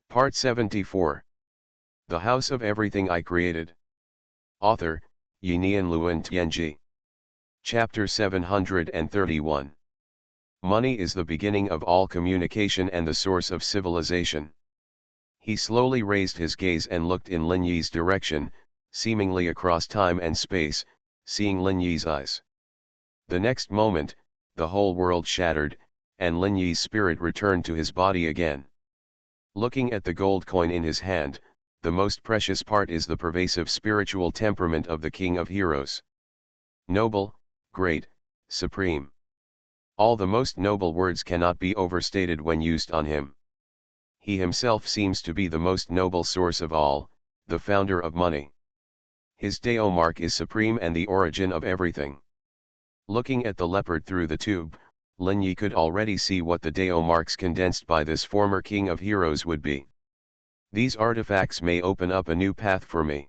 Part 74. The House of Everything I Created. Author, Yinian Luan Tianji. Chapter 731. Money is the beginning of all communication and the source of civilization. He slowly raised his gaze and looked in Lin Yi's direction, seemingly across time and space, seeing Lin Yi's eyes. The next moment, the whole world shattered, and Lin Yi's spirit returned to his body again. Looking at the gold coin in his hand, the most precious part is the pervasive spiritual temperament of the King of Heroes. Noble, great, supreme. All the most noble words cannot be overstated when used on him. He himself seems to be the most noble source of all, the founder of money. His Dao mark is supreme and the origin of everything. Looking at the leopard through the tube, Lin Yi could already see what the Dao marks condensed by this former King of Heroes would be. These artifacts may open up a new path for me.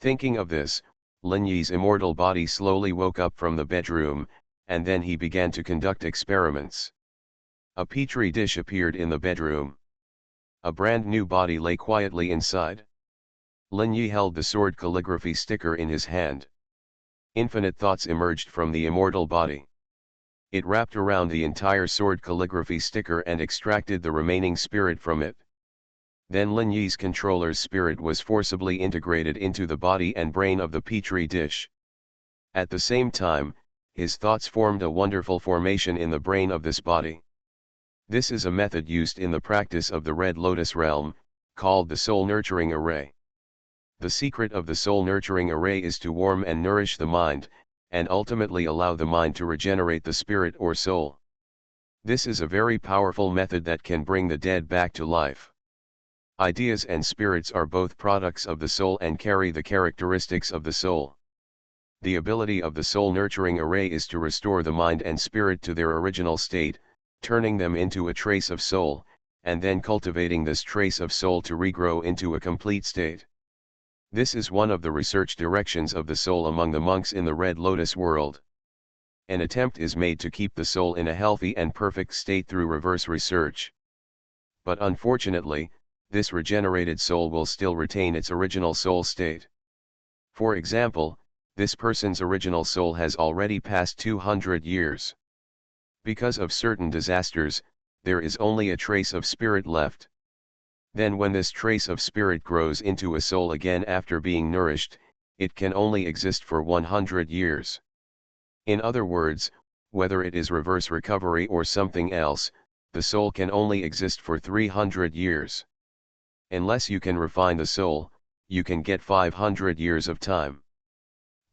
Thinking of this, Lin Yi's immortal body slowly woke up from the bedroom, and then he began to conduct experiments. A petri dish appeared in the bedroom. A brand new body lay quietly inside. Lin Yi held the sword calligraphy sticker in his hand. Infinite thoughts emerged from the immortal body. It wrapped around the entire sword calligraphy sticker and extracted the remaining spirit from it. Then Lin Yi's controller's spirit was forcibly integrated into the body and brain of the petri dish. At the same time, his thoughts formed a wonderful formation in the brain of this body. This is a method used in the practice of the Red Lotus realm, called the Soul Nurturing Array. The secret of the Soul Nurturing Array is to warm and nourish the mind, and ultimately allow the mind to regenerate the spirit or soul. This is a very powerful method that can bring the dead back to life. Ideas and spirits are both products of the soul and carry the characteristics of the soul. The ability of the Soul Nurturing Array is to restore the mind and spirit to their original state, turning them into a trace of soul, and then cultivating this trace of soul to regrow into a complete state. This is one of the research directions of the soul among the monks in the Red Lotus world. An attempt is made to keep the soul in a healthy and perfect state through reverse research. But unfortunately, this regenerated soul will still retain its original soul state. For example, this person's original soul has already passed 200 years. Because of certain disasters, there is only a trace of spirit left. Then when this trace of spirit grows into a soul again after being nourished, it can only exist for 100 years. In other words, whether it is reverse recovery or something else, the soul can only exist for 300 years. Unless you can refine the soul, you can get 500 years of time.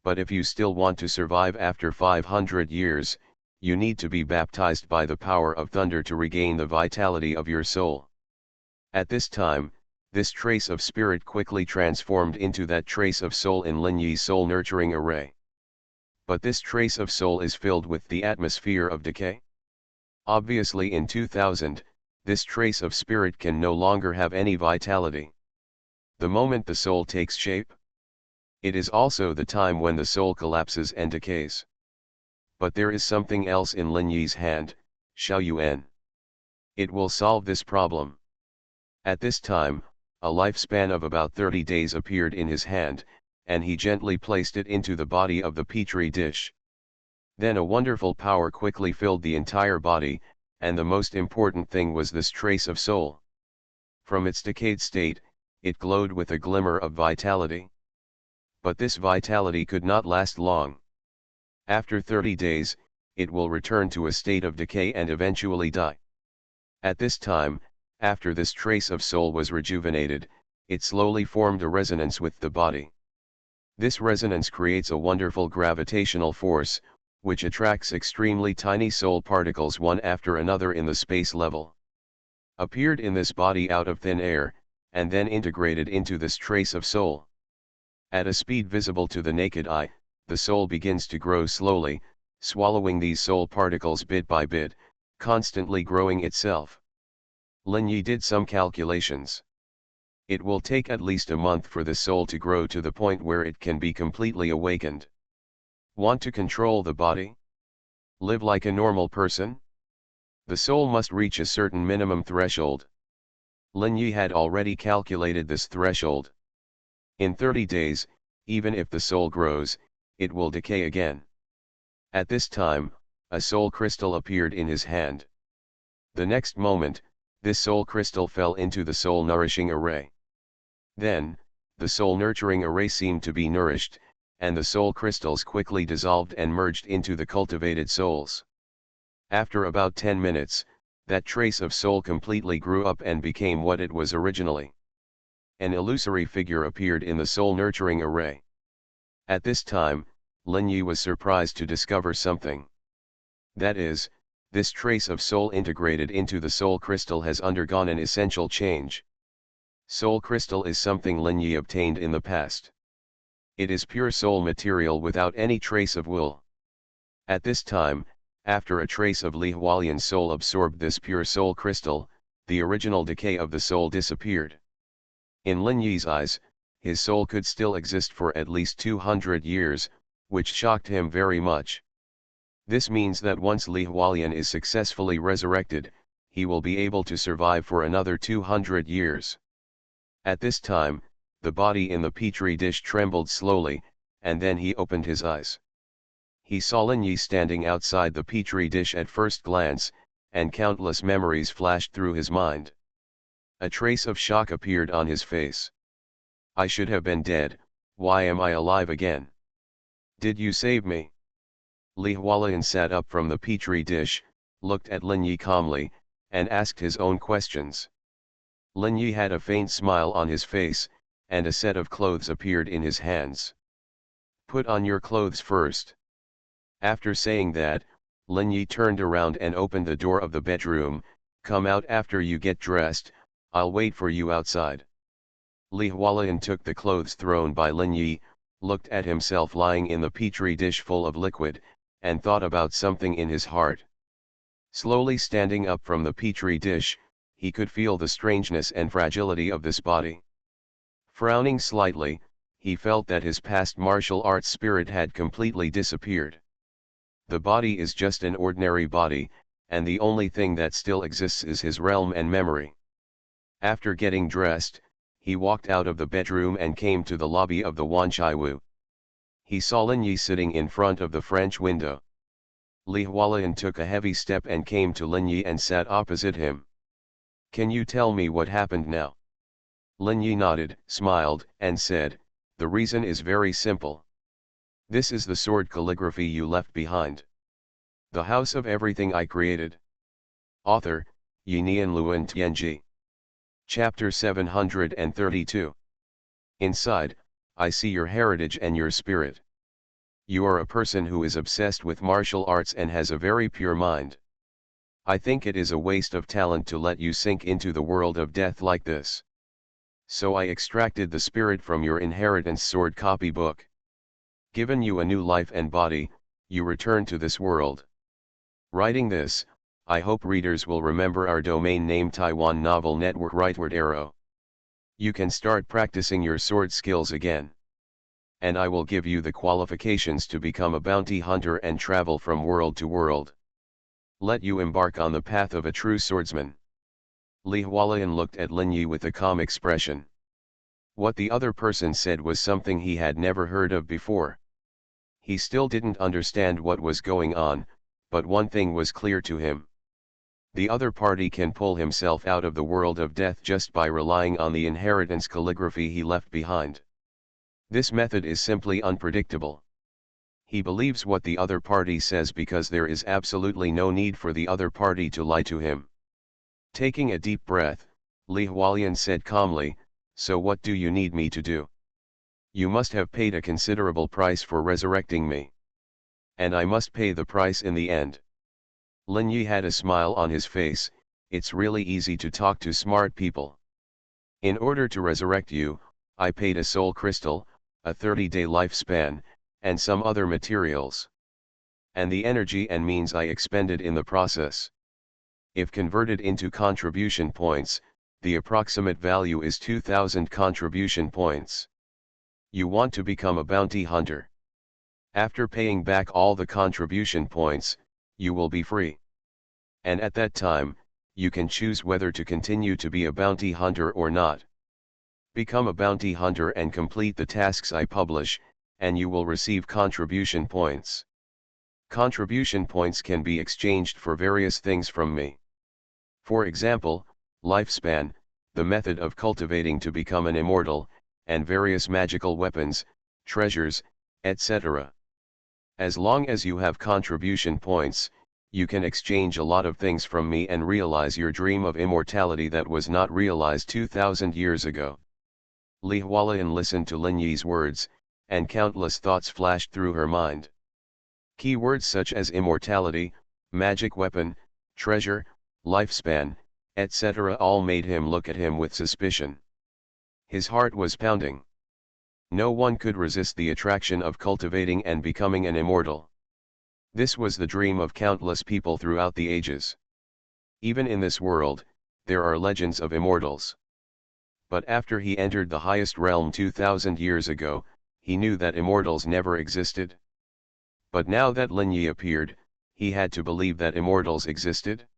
But if you still want to survive after 500 years, you need to be baptized by the power of thunder to regain the vitality of your soul. At this time, this trace of spirit quickly transformed into that trace of soul in Lin Yi's Soul Nurturing Array. But this trace of soul is filled with the atmosphere of decay. Obviously in 2000, this trace of spirit can no longer have any vitality. The moment the soul takes shape, it is also the time when the soul collapses and decays. But there is something else in Lin Yi's hand, Xuanhuan. It will solve this problem. At this time, a lifespan of about 30 days appeared in his hand, and he gently placed it into the body of the petri dish. Then a wonderful power quickly filled the entire body, and the most important thing was this trace of soul. From its decayed state, it glowed with a glimmer of vitality. But this vitality could not last long. After 30 days, it will return to a state of decay and eventually die. At this time, after this trace of soul was rejuvenated, it slowly formed a resonance with the body. This resonance creates a wonderful gravitational force, which attracts extremely tiny soul particles one after another in the space level. Appeared in this body out of thin air, and then integrated into this trace of soul. At a speed visible to the naked eye, the soul begins to grow slowly, swallowing these soul particles bit by bit, constantly growing itself. Lin Yi did some calculations. It will take at least a month for the soul to grow to the point where it can be completely awakened. Want to control the body? Live like a normal person? The soul must reach a certain minimum threshold. Lin Yi had already calculated this threshold. In 30 days, even if the soul grows, it will decay again. At this time, a soul crystal appeared in his hand. The next moment, this soul crystal fell into the soul nourishing array. Then, the soul nurturing array seemed to be nourished, and the soul crystals quickly dissolved and merged into the cultivated souls. After about 10 minutes, that trace of soul completely grew up and became what it was originally. An illusory figure appeared in the soul nurturing array. At this time, Lin Yi was surprised to discover something. That is, this trace of soul integrated into the soul crystal has undergone an essential change. Soul crystal is something Lin Yi obtained in the past. It is pure soul material without any trace of will. At this time, after a trace of Li Hualian's soul absorbed this pure soul crystal, the original decay of the soul disappeared. In Lin Yi's eyes, his soul could still exist for at least 200 years, which shocked him very much. This means that once Li Hualian is successfully resurrected, he will be able to survive for another 200 years. At this time, the body in the petri dish trembled slowly, and then he opened his eyes. He saw Lin Yi standing outside the petri dish at first glance, and countless memories flashed through his mind. A trace of shock appeared on his face. I should have been dead, why am I alive again? Did you save me? Li Hualian sat up from the petri dish, looked at Lin Yi calmly, and asked his own questions. Lin Yi had a faint smile on his face, and a set of clothes appeared in his hands. Put on your clothes first. After saying that, Lin Yi turned around and opened the door of the bedroom. Come out after you get dressed, I'll wait for you outside. Li Hualian took the clothes thrown by Lin Yi, looked at himself lying in the petri dish full of liquid, and thought about something in his heart. Slowly standing up from the petri dish, he could feel the strangeness and fragility of this body. Frowning slightly, he felt that his past martial arts spirit had completely disappeared. The body is just an ordinary body, and the only thing that still exists is his realm and memory. After getting dressed, he walked out of the bedroom and came to the lobby of the Wanchaiwu. He saw Lin Yi sitting in front of the French window. Li Hualian took a heavy step and came to Lin Yi and sat opposite him. Can you tell me what happened now? Lin Yi nodded, smiled, and said, the reason is very simple. This is the sword calligraphy you left behind. The house of everything I created. Author, Yinian Luan Tianji. Chapter 732. Inside, I see your heritage and your spirit. You are a person who is obsessed with martial arts and has a very pure mind. I think it is a waste of talent to let you sink into the world of death like this. So I extracted the spirit from your inheritance sword copybook. Given you a new life and body, you return to this world. Writing this, I hope readers will remember our domain name Taiwan Novel Network Rightward Arrow. You can start practicing your sword skills again. And I will give you the qualifications to become a bounty hunter and travel from world to world. Let you embark on the path of a true swordsman. Li Hualian looked at Lin Yi with a calm expression. What the other person said was something he had never heard of before. He still didn't understand what was going on, but one thing was clear to him. The other party can pull himself out of the world of death just by relying on the inheritance calligraphy he left behind. This method is simply unpredictable. He believes what the other party says because there is absolutely no need for the other party to lie to him. Taking a deep breath, Li Hualian said calmly, so what do you need me to do? You must have paid a considerable price for resurrecting me. And I must pay the price in the end. Lin Yi had a smile on his face. It's really easy to talk to smart people. In order to resurrect you, I paid a soul crystal, a 30-day lifespan, and some other materials. And the energy and means I expended in the process. If converted into contribution points, the approximate value is 2,000 contribution points. You want to become a bounty hunter. After paying back all the contribution points, you will be free. And at that time, you can choose whether to continue to be a bounty hunter or not. Become a bounty hunter and complete the tasks I publish, and you will receive contribution points. Contribution points can be exchanged for various things from me. For example, lifespan, the method of cultivating to become an immortal, and various magical weapons, treasures, etc. As long as you have contribution points, you can exchange a lot of things from me and realize your dream of immortality that was not realized 2,000 years ago. Li Hualien listened to Lin Yi's words, and countless thoughts flashed through her mind. Keywords such as immortality, magic weapon, treasure, lifespan, etc. all made him look at him with suspicion. His heart was pounding. No one could resist the attraction of cultivating and becoming an immortal. This was the dream of countless people throughout the ages. Even in this world, there are legends of immortals. But after he entered the highest realm 2,000 years ago, he knew that immortals never existed. But now that Lin Yi appeared, he had to believe that immortals existed.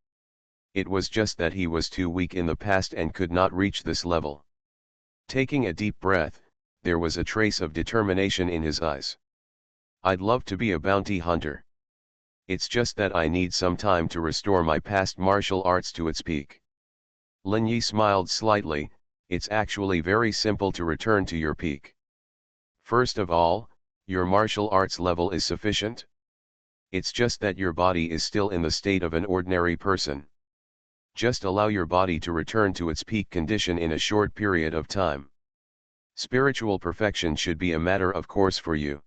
It was just that he was too weak in the past and could not reach this level. Taking a deep breath, there was a trace of determination in his eyes. I'd love to be a bounty hunter. It's just that I need some time to restore my past martial arts to its peak. Lin Yi smiled slightly. It's actually very simple to return to your peak. First of all, your martial arts level is sufficient. It's just that your body is still in the state of an ordinary person. Just allow your body to return to its peak condition in a short period of time. Spiritual perfection should be a matter of course for you.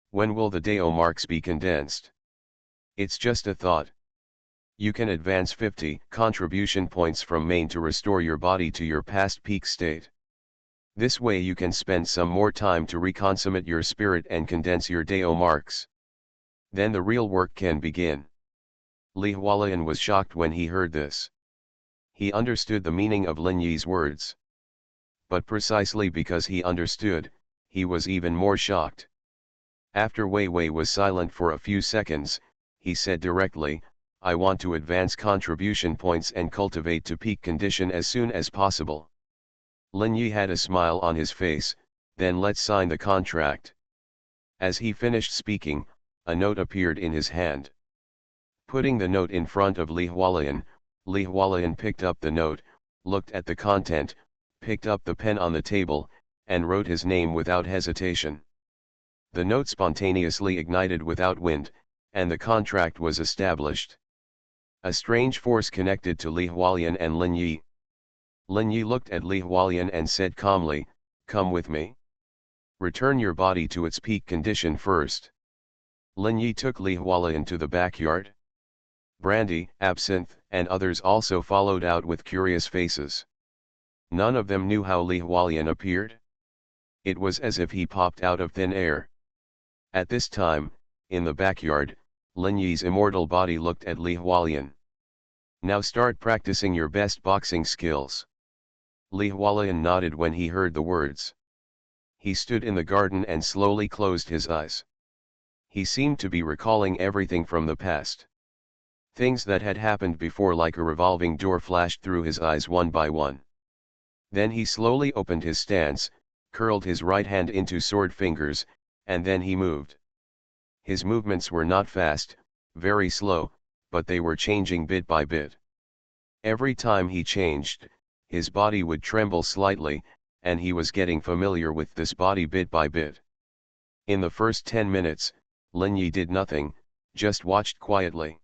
When will the Dao marks be condensed? It's just a thought. You can advance 50 contribution points from main to restore your body to your past peak state. This way you can spend some more time to reconsummate your spirit and condense your Dao marks. Then the real work can begin. Li Hualien was shocked when he heard this. He understood the meaning of Lin Yi's words. But precisely because he understood, he was even more shocked. After Wei Wei was silent for a few seconds, he said directly, I want to advance contribution points and cultivate to peak condition as soon as possible. Lin Yi had a smile on his face, then let's sign the contract. As he finished speaking, a note appeared in his hand. Putting the note in front of Li Hualien picked up the note, looked at the content, picked up the pen on the table, and wrote his name without hesitation. The note spontaneously ignited without wind, and the contract was established. A strange force connected to Li Hualien and Lin Yi. Lin Yi looked at Li Hualien and said calmly, come with me. Return your body to its peak condition first. Lin Yi took Li Hualien to the backyard. Brandy, Absinthe, and others also followed out with curious faces. None of them knew how Li Hualien appeared. It was as if he popped out of thin air. At this time, in the backyard, Lin Yi's immortal body looked at Li Hualien. Now start practicing your best boxing skills. Li Hualien nodded when he heard the words. He stood in the garden and slowly closed his eyes. He seemed to be recalling everything from the past. Things that had happened before, like a revolving door, flashed through his eyes one by one. Then he slowly opened his stance, curled his right hand into sword fingers, and then he moved. His movements were not fast, very slow, but they were changing bit by bit. Every time he changed, his body would tremble slightly, and he was getting familiar with this body bit by bit. In the first 10 minutes, Lin Yi did nothing, just watched quietly.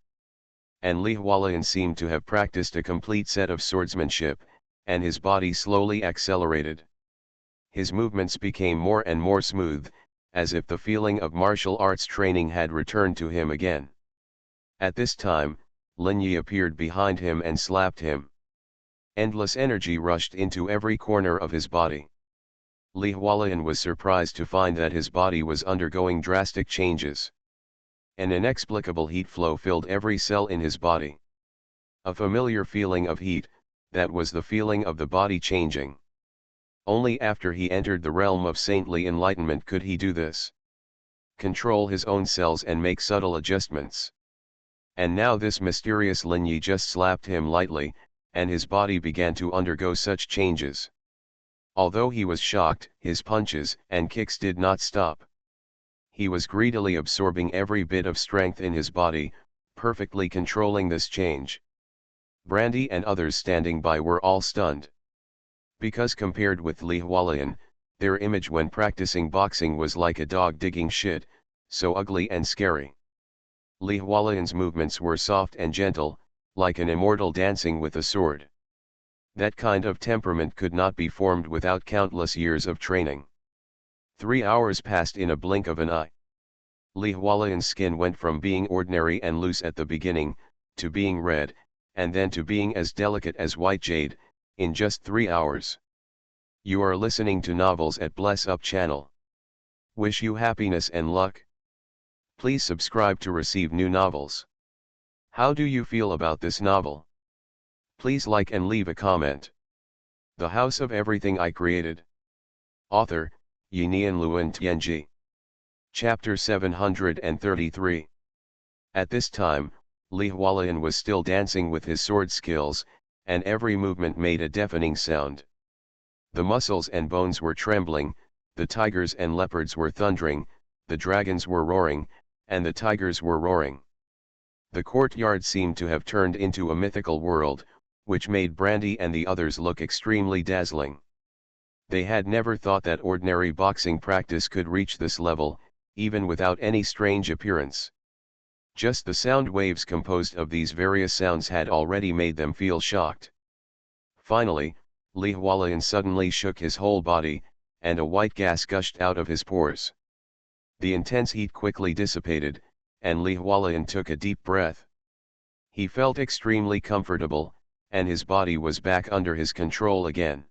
And Li Hualien seemed to have practiced a complete set of swordsmanship, and his body slowly accelerated. His movements became more and more smooth, as if the feeling of martial arts training had returned to him again. At this time, Lin Yi appeared behind him and slapped him. Endless energy rushed into every corner of his body. Li Hualien was surprised to find that his body was undergoing drastic changes. An inexplicable heat flow filled every cell in his body. A familiar feeling of heat, that was the feeling of the body changing. Only after he entered the realm of saintly enlightenment could he do this. Control his own cells and make subtle adjustments. And now this mysterious Lin Yi just slapped him lightly, and his body began to undergo such changes. Although he was shocked, his punches and kicks did not stop. He was greedily absorbing every bit of strength in his body, perfectly controlling this change. Brandy and others standing by were all stunned. Because compared with Li Hualian, their image when practicing boxing was like a dog digging shit, so ugly and scary. Li Hualian's movements were soft and gentle, like an immortal dancing with a sword. That kind of temperament could not be formed without countless years of training. 3 hours passed in a blink of an eye. Li Hualian's skin went from being ordinary and loose at the beginning, to being red, and then to being as delicate as white jade, in just 3 hours. You are listening to Novels at Bless Up channel. Wish you happiness and luck. Please subscribe to receive new novels. How do you feel about this novel? Please like and leave a comment. The House of Everything I Created. Author, Yinian Luan Tianji. Chapter 733. At this time, Li Hualian was still dancing with his sword skills, and every movement made a deafening sound. The muscles and bones were trembling, the tigers and leopards were thundering, the dragons were roaring, and the tigers were roaring. The courtyard seemed to have turned into a mythical world, which made Brandy and the others look extremely dazzling. They had never thought that ordinary boxing practice could reach this level, even without any strange appearance. Just the sound waves composed of these various sounds had already made them feel shocked. Finally, Li Hualian suddenly shook his whole body, and a white gas gushed out of his pores. The intense heat quickly dissipated, and Li Hualian took a deep breath. He felt extremely comfortable, and his body was back under his control again.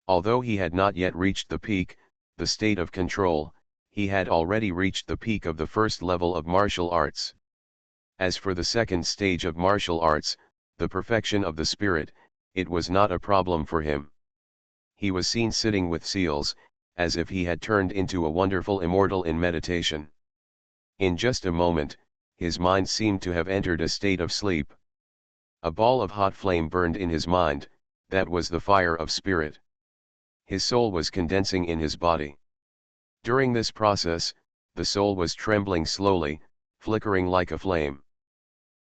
Although he had not yet reached the peak, the state of control, he had already reached the peak of the first level of martial arts. As for the second stage of martial arts, the perfection of the spirit, it was not a problem for him. He was seen sitting with seals, as if he had turned into a wonderful immortal in meditation. In just a moment, his mind seemed to have entered a state of sleep. A ball of hot flame burned in his mind, that was the fire of spirit. His soul was condensing in his body. During this process, the soul was trembling slowly, flickering like a flame.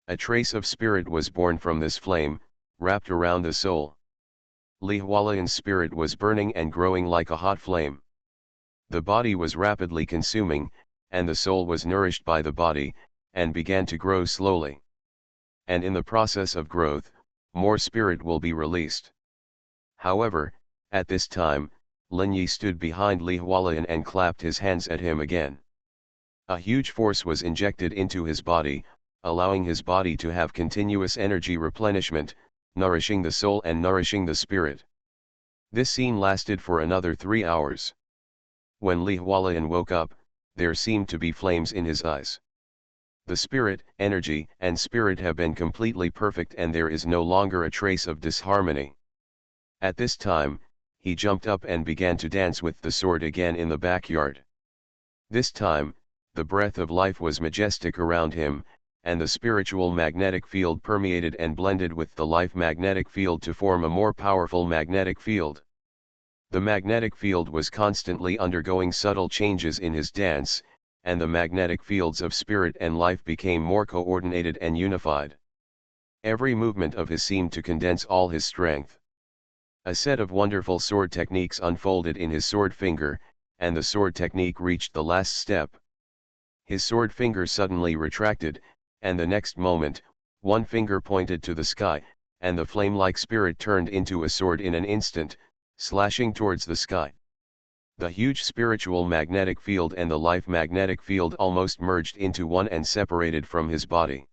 A trace of spirit was born from this flame, wrapped around the soul. Li Hualian's spirit was burning and growing like a hot flame. The body was rapidly consuming, and the soul was nourished by the body, and began to grow slowly. And in the process of growth, more spirit will be released. However, at this time, Lin Yi stood behind Li Hualian and clapped his hands at him again. A huge force was injected into his body, allowing his body to have continuous energy replenishment, nourishing the soul and nourishing the spirit. This scene lasted for another 3 hours. When Li Hualian woke up, there seemed to be flames in his eyes. The spirit, energy, and spirit have been completely perfect, and there is no longer a trace of disharmony. At this time, he jumped up and began to dance with the sword again in the backyard. This time, the breath of life was majestic around him, and the spiritual magnetic field permeated and blended with the life magnetic field to form a more powerful magnetic field. The magnetic field was constantly undergoing subtle changes in his dance, and the magnetic fields of spirit and life became more coordinated and unified. Every movement of his seemed to condense all his strength. A set of wonderful sword techniques unfolded in his sword finger, and the sword technique reached the last step. His sword finger suddenly retracted, and the next moment, one finger pointed to the sky, and the flame-like spirit turned into a sword in an instant, slashing towards the sky. The huge spiritual magnetic field and the life magnetic field almost merged into one and separated from his body.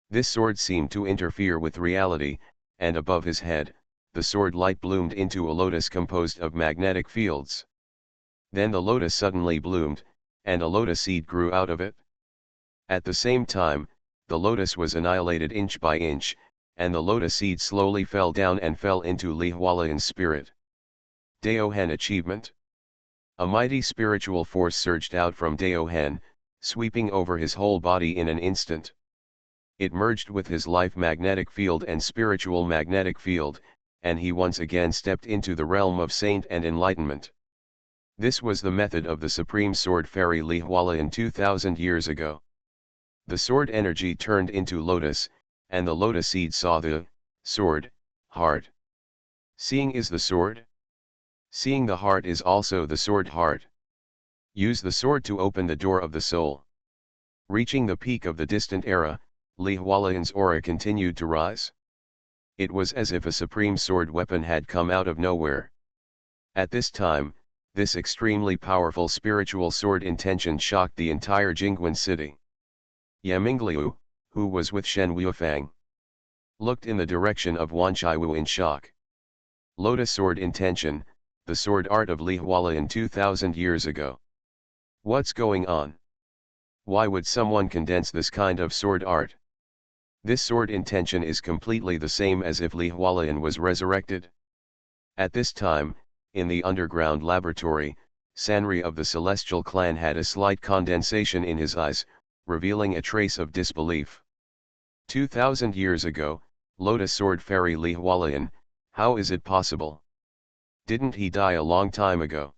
This sword seemed to interfere with reality, and above his head, the sword light bloomed into a lotus composed of magnetic fields. Then the lotus suddenly bloomed, and a lotus seed grew out of it. At the same time, the lotus was annihilated inch by inch, and the lotus seed slowly fell down and fell into Li Hualian's spirit. Daohen achievement. A mighty spiritual force surged out from Daohen, sweeping over his whole body in an instant. It merged with his life magnetic field and spiritual magnetic field, and he once again stepped into the realm of saint and enlightenment. This was the method of the supreme sword fairy Li Hualien 2000 years ago. The sword energy turned into lotus, and the lotus seed saw the sword heart. Seeing is the sword. Seeing the heart is also the sword heart. Use the sword to open the door of the soul. Reaching the peak of the distant era, Li Hualien's aura continued to rise. It was as if a supreme sword weapon had come out of nowhere. At this time, this extremely powerful spiritual sword intention shocked the entire Jingguan city. Yamingliu, who was with Shen Wuifang, looked in the direction of Wan Chaiwu in shock. Lotus sword intention, the sword art of Li Hualien 2000 years ago. What's going on? Why would someone condense this kind of sword art? This sword intention is completely the same as if Li Hualien was resurrected. At this time, in the underground laboratory, Sanri of the Celestial clan had a slight condensation in his eyes, revealing a trace of disbelief. 2000 years ago, Lotus Sword Fairy Li Hualien, how is it possible? Didn't he die a long time ago?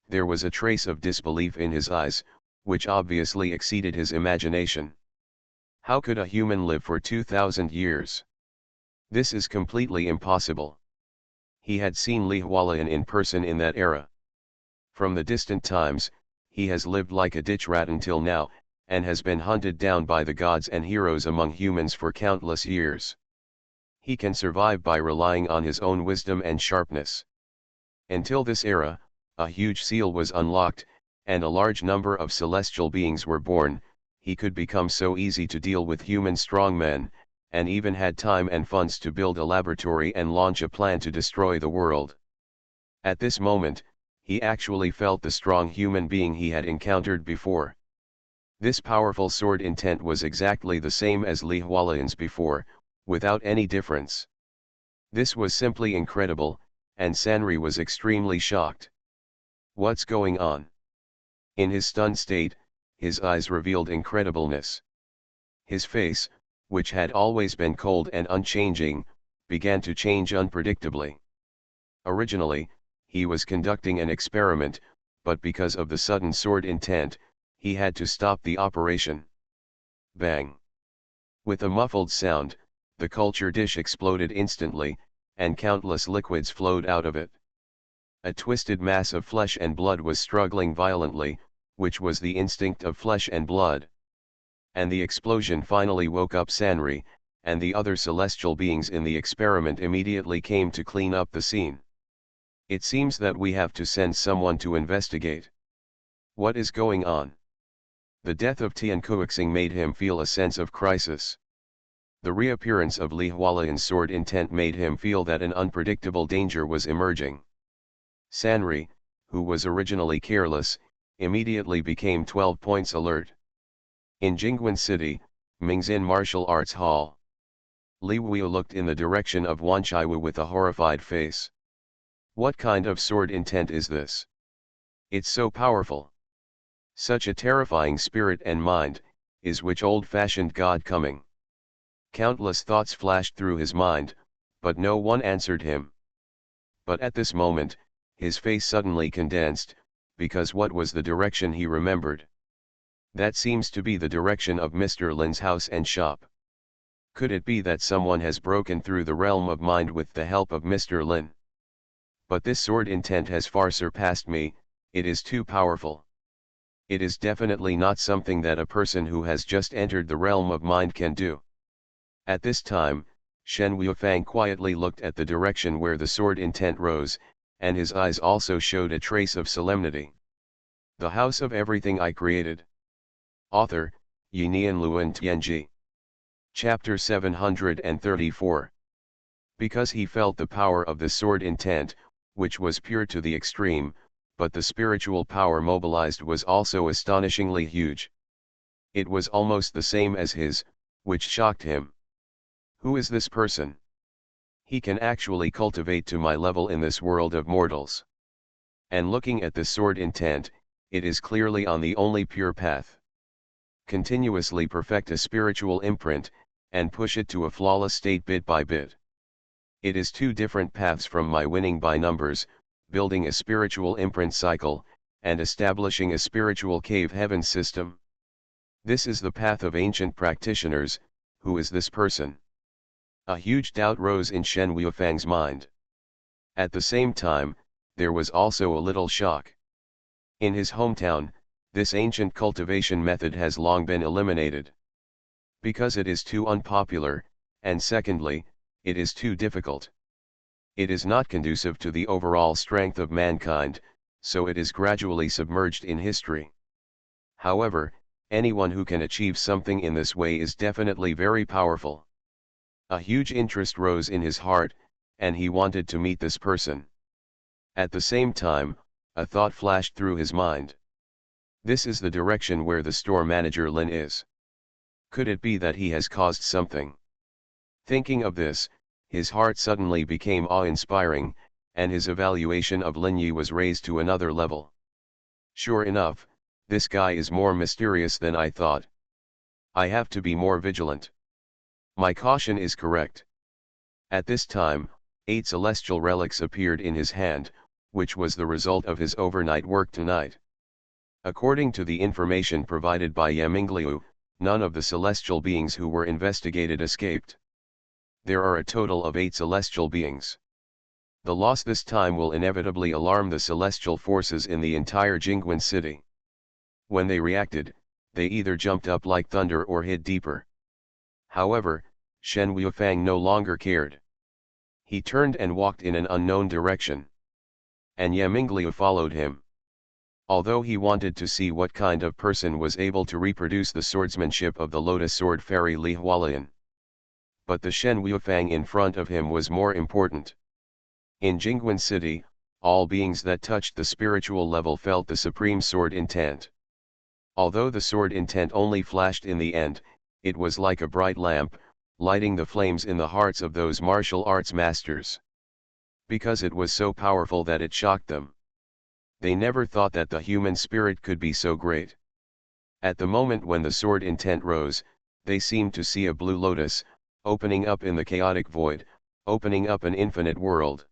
There was a trace of disbelief in his eyes, which obviously exceeded his imagination. How could a human live for 2000 years? This is completely impossible. He had seen Li Hualien in person in that era. From the distant times, he has lived like a ditch rat until now, and has been hunted down by the gods and heroes among humans for countless years. He can survive by relying on his own wisdom and sharpness. Until this era, a huge seal was unlocked, and a large number of celestial beings were born. He could become so easy to deal with human strongmen, and even had time and funds to build a laboratory and launch a plan to destroy the world. At this moment, he actually felt the strong human being he had encountered before. This powerful sword intent was exactly the same as Li Hualien's before, without any difference. This was simply incredible, and Sanri was extremely shocked. What's going on? In his stunned state, his eyes revealed incredibleness. His face, which had always been cold and unchanging, began to change unpredictably. Originally, he was conducting an experiment, but because of the sudden sword intent, he had to stop the operation. Bang! With a muffled sound, the culture dish exploded instantly, and countless liquids flowed out of it. A twisted mass of flesh and blood was struggling violently, which was the instinct of flesh and blood. And the explosion finally woke up Sanri, and the other celestial beings in the experiment immediately came to clean up the scene. It seems that we have to send someone to investigate. What is going on? The death of Tian Kuixing made him feel a sense of crisis. The reappearance of Li Hualien's sword intent made him feel that an unpredictable danger was emerging. Sanri, who was originally careless, immediately became 12 points alert. In Jingguan City, Mingxin Martial Arts Hall. Li Wuyu looked in the direction of Wan Chaiwu with a horrified face. What kind of sword intent is this? It's so powerful. Such a terrifying spirit and mind, is which old-fashioned god coming? Countless thoughts flashed through his mind, but no one answered him. But at this moment, his face suddenly condensed, because what was the direction he remembered? That seems to be the direction of Mr. Lin's house and shop. Could it be that someone has broken through the realm of mind with the help of Mr. Lin? But this sword intent has far surpassed me, it is too powerful. It is definitely not something that a person who has just entered the realm of mind can do. At this time, Shen Wuifang quietly looked at the direction where the sword intent rose, and his eyes also showed a trace of solemnity. The House of Everything I Created. Author, Yinian Luan Tianji. Chapter 734. Because he felt the power of the sword intent, which was pure to the extreme, but the spiritual power mobilized was also astonishingly huge. It was almost the same as his, which shocked him. Who is this person? He can actually cultivate to my level in this world of mortals. And looking at the sword intent, it is clearly on the only pure path. continuously perfect a spiritual imprint, and push it to a flawless state bit by bit. It is two different paths from my winning by numbers, building a spiritual imprint cycle, and establishing a spiritual cave heaven system. This is the path of ancient practitioners. Who is this person? A huge doubt rose in Xuanhuan's mind. At the same time, there was also a little shock. In his hometown, this ancient cultivation method has long been eliminated. Because it is too unpopular, and secondly, it is too difficult. It is not conducive to the overall strength of mankind, so it is gradually submerged in history. However, anyone who can achieve something in this way is definitely very powerful. A huge interest rose in his heart, and he wanted to meet this person. At the same time, a thought flashed through his mind. This is the direction where the store manager Lin is. Could it be that he has caused something? Thinking of this, his heart suddenly became awe-inspiring, and his evaluation of Lin Yi was raised to another level. Sure enough, this guy is more mysterious than I thought. I have to be more vigilant. My caution is correct. At this time, 8 celestial relics appeared in his hand, which was the result of his overnight work tonight. According to the information provided by Yamingliu, none of the celestial beings who were investigated escaped. There are a total of 8 celestial beings. The loss this time will inevitably alarm the celestial forces in the entire Jingguan city. When they reacted, they either jumped up like thunder or hid deeper. However, Xuanhuan no longer cared. He turned and walked in an unknown direction. And Yamingliu followed him. Although he wanted to see what kind of person was able to reproduce the swordsmanship of the Lotus Sword Fairy Li Hualian. But the Xuanhuan in front of him was more important. In Jingguan City, all beings that touched the spiritual level felt the supreme sword intent. Although the sword intent only flashed in the end, it was like a bright lamp, lighting the flames in the hearts of those martial arts masters. Because it was so powerful that it shocked them. They never thought that the human spirit could be so great. At the moment when the sword intent rose, they seemed to see a blue lotus, opening up in the chaotic void, opening up an infinite world.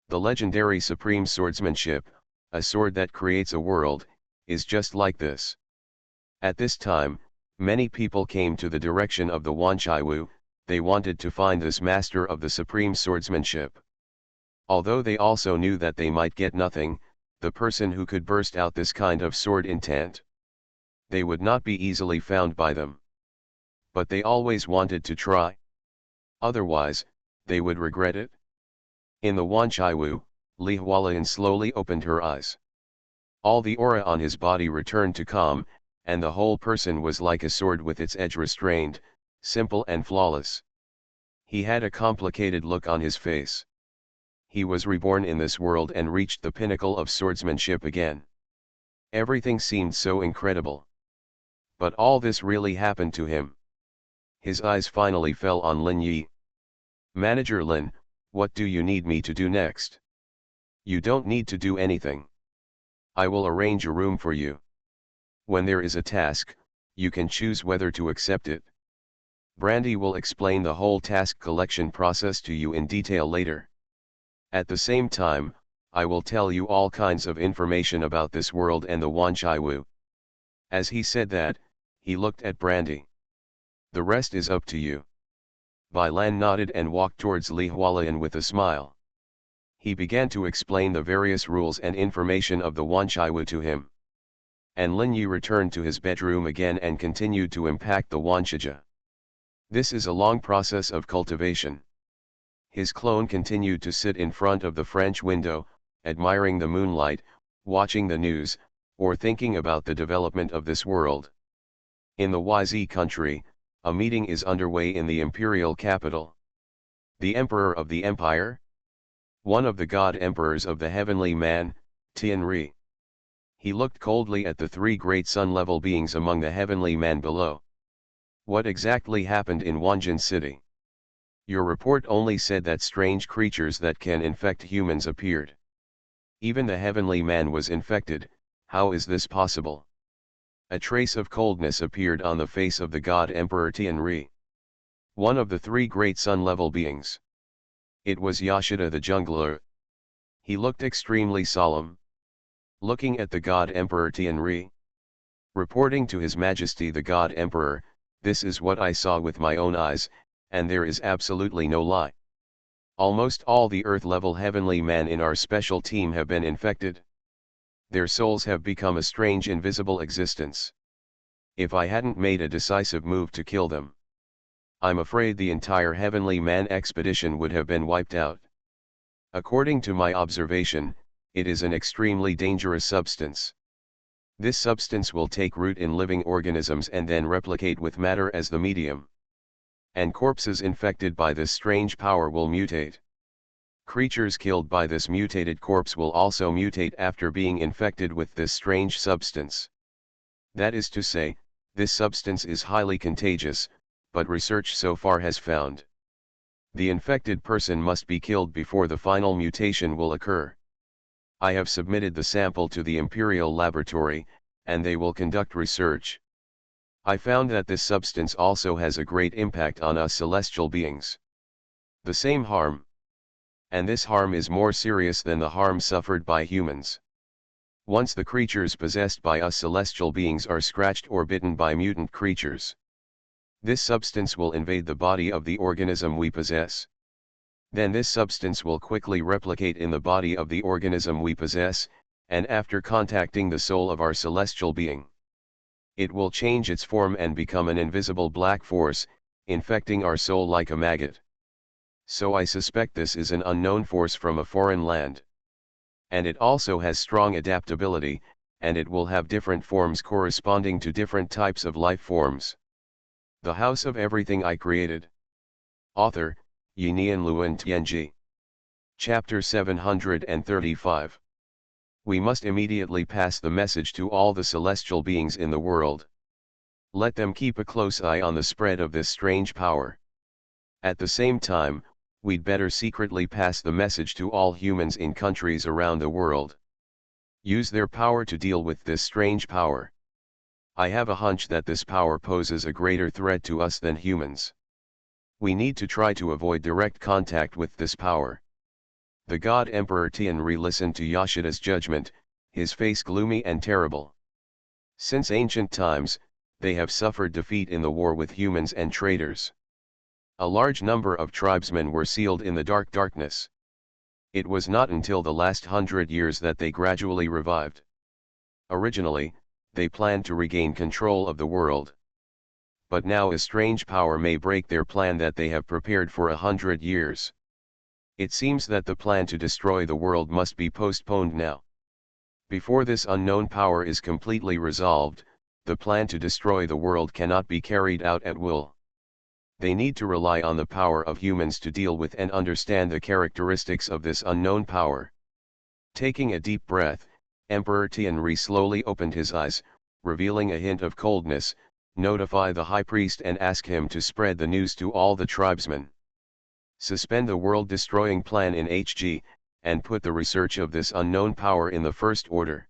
The legendary supreme swordsmanship, a sword that creates a world, is just like this. At this time, many people came to the direction of the Wanchaiwu. They wanted to find this master of the supreme swordsmanship. Although they also knew that they might get nothing, the person who could burst out this kind of sword intent. They would not be easily found by them. But they always wanted to try. Otherwise, they would regret it. In the Wanchaiwu, Li Hualian slowly opened her eyes. All the aura on his body returned to calm, and the whole person was like a sword with its edge restrained, simple and flawless. He had a complicated look on his face. He was reborn in this world and reached the pinnacle of swordsmanship again. Everything seemed so incredible. But all this really happened to him. His eyes finally fell on Lin Yi. Manager Lin, what do you need me to do next? You don't need to do anything. I will arrange a room for you. When there is a task, you can choose whether to accept it. Brandy will explain the whole task collection process to you in detail later. At the same time, I will tell you all kinds of information about this world and the Wanchaiwu. As he said that, he looked at Brandy. The rest is up to you. Bai Lan nodded and walked towards Li Hualian with a smile. He began to explain the various rules and information of the Wanchaiwu to him. And Lin Yi returned to his bedroom again and continued to impact the Wanshija. This is a long process of cultivation. His clone continued to sit in front of the French window, admiring the moonlight, watching the news, or thinking about the development of this world. In the YZ country, a meeting is underway in the imperial capital. The emperor of the empire? One of the god emperors of the heavenly man, Tianri. He looked coldly at the 3 great sun-level beings among the heavenly man below. What exactly happened in Wanjin city? Your report only said that strange creatures that can infect humans appeared. Even the heavenly man was infected. How is this possible? A trace of coldness appeared on the face of the god Emperor Tianri, one of the three great sun-level beings. It was Yoshida the jungler. He looked extremely solemn. Looking at the god Emperor Tianri, reporting to His Majesty the God Emperor, "This is what I saw with my own eyes, and there is absolutely no lie. Almost all the Earth-level heavenly men in our special team have been infected. Their souls have become a strange invisible existence. If I hadn't made a decisive move to kill them, I'm afraid the entire heavenly man expedition would have been wiped out. According to my observation, it is an extremely dangerous substance. This substance will take root in living organisms and then replicate with matter as the medium. And corpses infected by this strange power will mutate. Creatures killed by this mutated corpse will also mutate after being infected with this strange substance. That is to say, this substance is highly contagious, but research so far has found the infected person must be killed before the final mutation will occur. I have submitted the sample to the Imperial Laboratory, and they will conduct research. I found that this substance also has a great impact on us celestial beings. The same harm. And this harm is more serious than the harm suffered by humans. Once the creatures possessed by us celestial beings are scratched or bitten by mutant creatures, this substance will invade the body of the organism we possess. Then this substance will quickly replicate in the body of the organism we possess, and after contacting the soul of our celestial being, it will change its form and become an invisible black force, infecting our soul like a maggot. So I suspect this is an unknown force from a foreign land. And it also has strong adaptability, and it will have different forms corresponding to different types of life forms. The House of Everything I Created. Author, Yinian Luan Tianji. Chapter 735. We must immediately pass the message to all the celestial beings in the world. Let them keep a close eye on the spread of this strange power. At the same time, we'd better secretly pass the message to all humans in countries around the world. Use their power to deal with this strange power. I have a hunch that this power poses a greater threat to us than humans. We need to try to avoid direct contact with this power. The god Emperor Tianri listened to Yoshida's judgment, his face gloomy and terrible. Since ancient times, they have suffered defeat in the war with humans and traitors. A large number of tribesmen were sealed in the darkness. It was not until the last 100 years that they gradually revived. Originally, they planned to regain control of the world. But now a strange power may break their plan that they have prepared for 100 years. It seems that the plan to destroy the world must be postponed now. Before this unknown power is completely resolved, the plan to destroy the world cannot be carried out at will. They need to rely on the power of humans to deal with and understand the characteristics of this unknown power. Taking a deep breath, Emperor Tianri slowly opened his eyes, revealing a hint of coldness. Notify the high priest and ask him to spread the news to all the tribesmen. Suspend the world-destroying plan in HG, and put the research of this unknown power in the first order.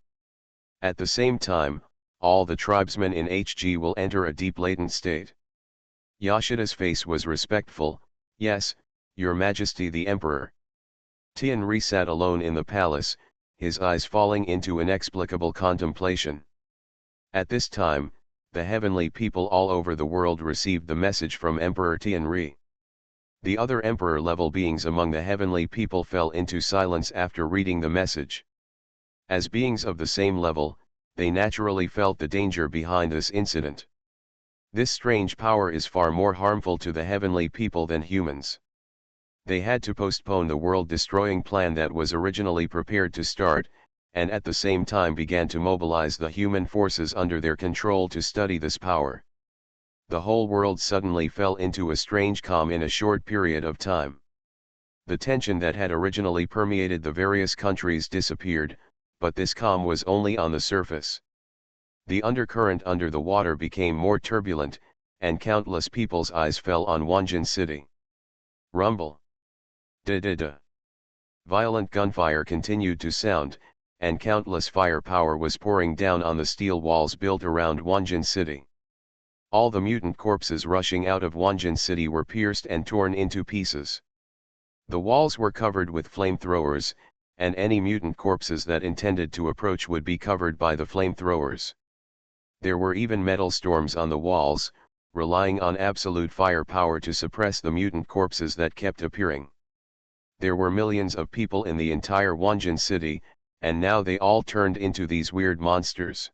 At the same time, all the tribesmen in HG will enter a deep latent state. Yoshida's face was respectful. "Yes, Your Majesty the Emperor." Tianri sat alone in the palace, his eyes falling into inexplicable contemplation. At this time, the heavenly people all over the world received the message from Emperor Tianri. The other emperor-level beings among the heavenly people fell into silence after reading the message. As beings of the same level, they naturally felt the danger behind this incident. This strange power is far more harmful to the heavenly people than humans. They had to postpone the world-destroying plan that was originally prepared to start, and at the same time began to mobilize the human forces under their control to study this power. The whole world suddenly fell into a strange calm in a short period of time. The tension that had originally permeated the various countries disappeared, but this calm was only on the surface. The undercurrent under the water became more turbulent, and countless people's eyes fell on Wanjin city. Rumble. Da-da-da. Violent gunfire continued to sound, and countless firepower was pouring down on the steel walls built around Wanjin City. All the mutant corpses rushing out of Wanjin City were pierced and torn into pieces. The walls were covered with flamethrowers, and any mutant corpses that intended to approach would be covered by the flamethrowers. There were even metal storms on the walls, relying on absolute firepower to suppress the mutant corpses that kept appearing. There were millions of people in the entire Wanjin City, and now they all turned into these weird monsters.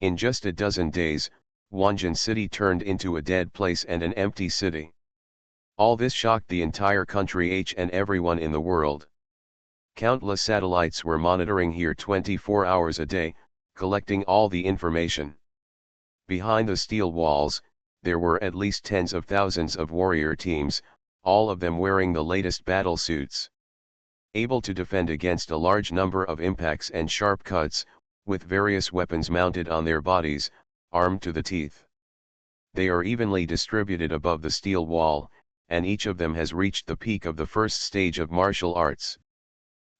In just a dozen days, Wanjin City turned into a dead place and an empty city. All this shocked the entire country and everyone in the world. Countless satellites were monitoring here 24 hours a day, collecting all the information. Behind the steel walls, there were at least tens of thousands of warrior teams, all of them wearing the latest battle suits. Able to defend against a large number of impacts and sharp cuts, with various weapons mounted on their bodies, armed to the teeth. They are evenly distributed above the steel wall, and each of them has reached the peak of the first stage of martial arts.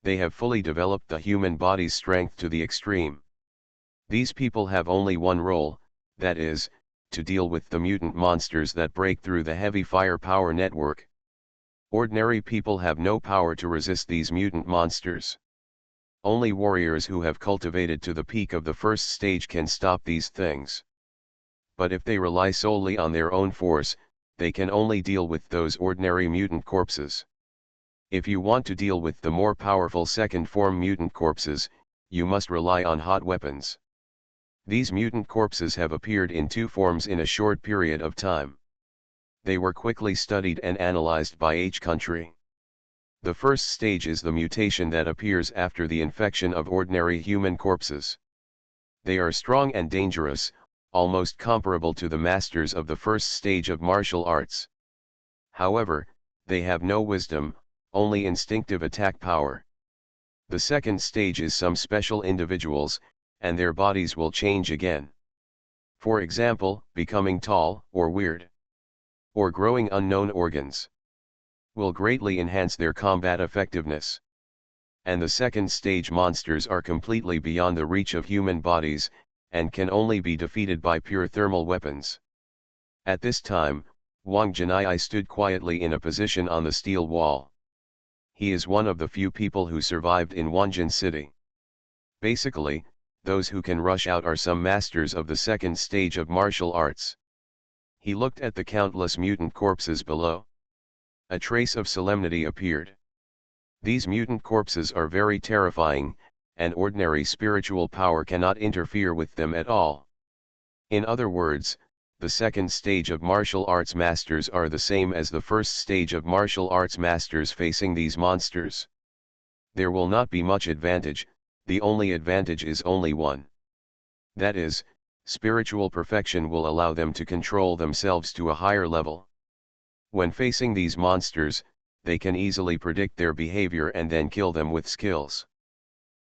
They have fully developed the human body's strength to the extreme. These people have only one role, that is, to deal with the mutant monsters that break through the heavy firepower network. Ordinary people have no power to resist these mutant monsters. Only warriors who have cultivated to the peak of the first stage can stop these things. But if they rely solely on their own force, they can only deal with those ordinary mutant corpses. If you want to deal with the more powerful second form mutant corpses, you must rely on hot weapons. These mutant corpses have appeared in two forms in a short period of time. They were quickly studied and analyzed by each country. The first stage is the mutation that appears after the infection of ordinary human corpses. They are strong and dangerous, almost comparable to the masters of the first stage of martial arts. However, they have no wisdom, only instinctive attack power. The second stage is some special individuals, and their bodies will change again. For example, becoming tall, or weird, or growing unknown organs, will greatly enhance their combat effectiveness. And the second stage monsters are completely beyond the reach of human bodies, and can only be defeated by pure thermal weapons. At this time, Wang Jinai stood quietly in a position on the steel wall. He is one of the few people who survived in Wanjin City. Basically, those who can rush out are some masters of the second stage of martial arts. He looked at the countless mutant corpses below. A trace of solemnity appeared. These mutant corpses are very terrifying, and ordinary spiritual power cannot interfere with them at all. In other words, the second stage of martial arts masters are the same as the first stage of martial arts masters facing these monsters. There will not be much advantage, the only advantage is only one. That is, spiritual perfection will allow them to control themselves to a higher level. When facing these monsters, they can easily predict their behavior and then kill them with skills.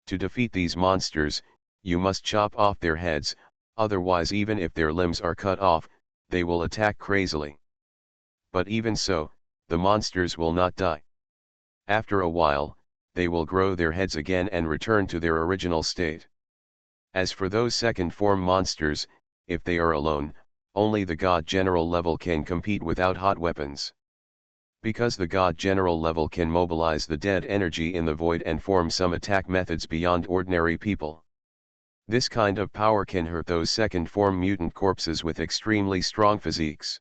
To defeat these monsters, you must chop off their heads, otherwise even if their limbs are cut off, they will attack crazily. But even so, the monsters will not die. After a while, they will grow their heads again and return to their original state. As for those second form monsters, if they are alone, only the God General level can compete without hot weapons. Because the God General level can mobilize the dead energy in the void and form some attack methods beyond ordinary people. This kind of power can hurt those second form mutant corpses with extremely strong physiques.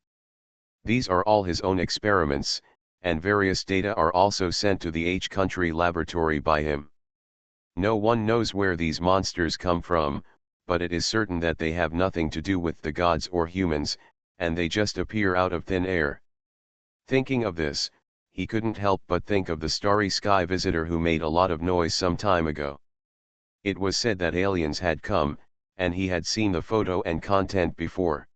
These are all his own experiments, and various data are also sent to the H country laboratory by him. No one knows where these monsters come from, but it is certain that they have nothing to do with the gods or humans, and they just appear out of thin air. Thinking of this, he couldn't help but think of the starry sky visitor who made a lot of noise some time ago. It was said that aliens had come, and he had seen the photo and content before.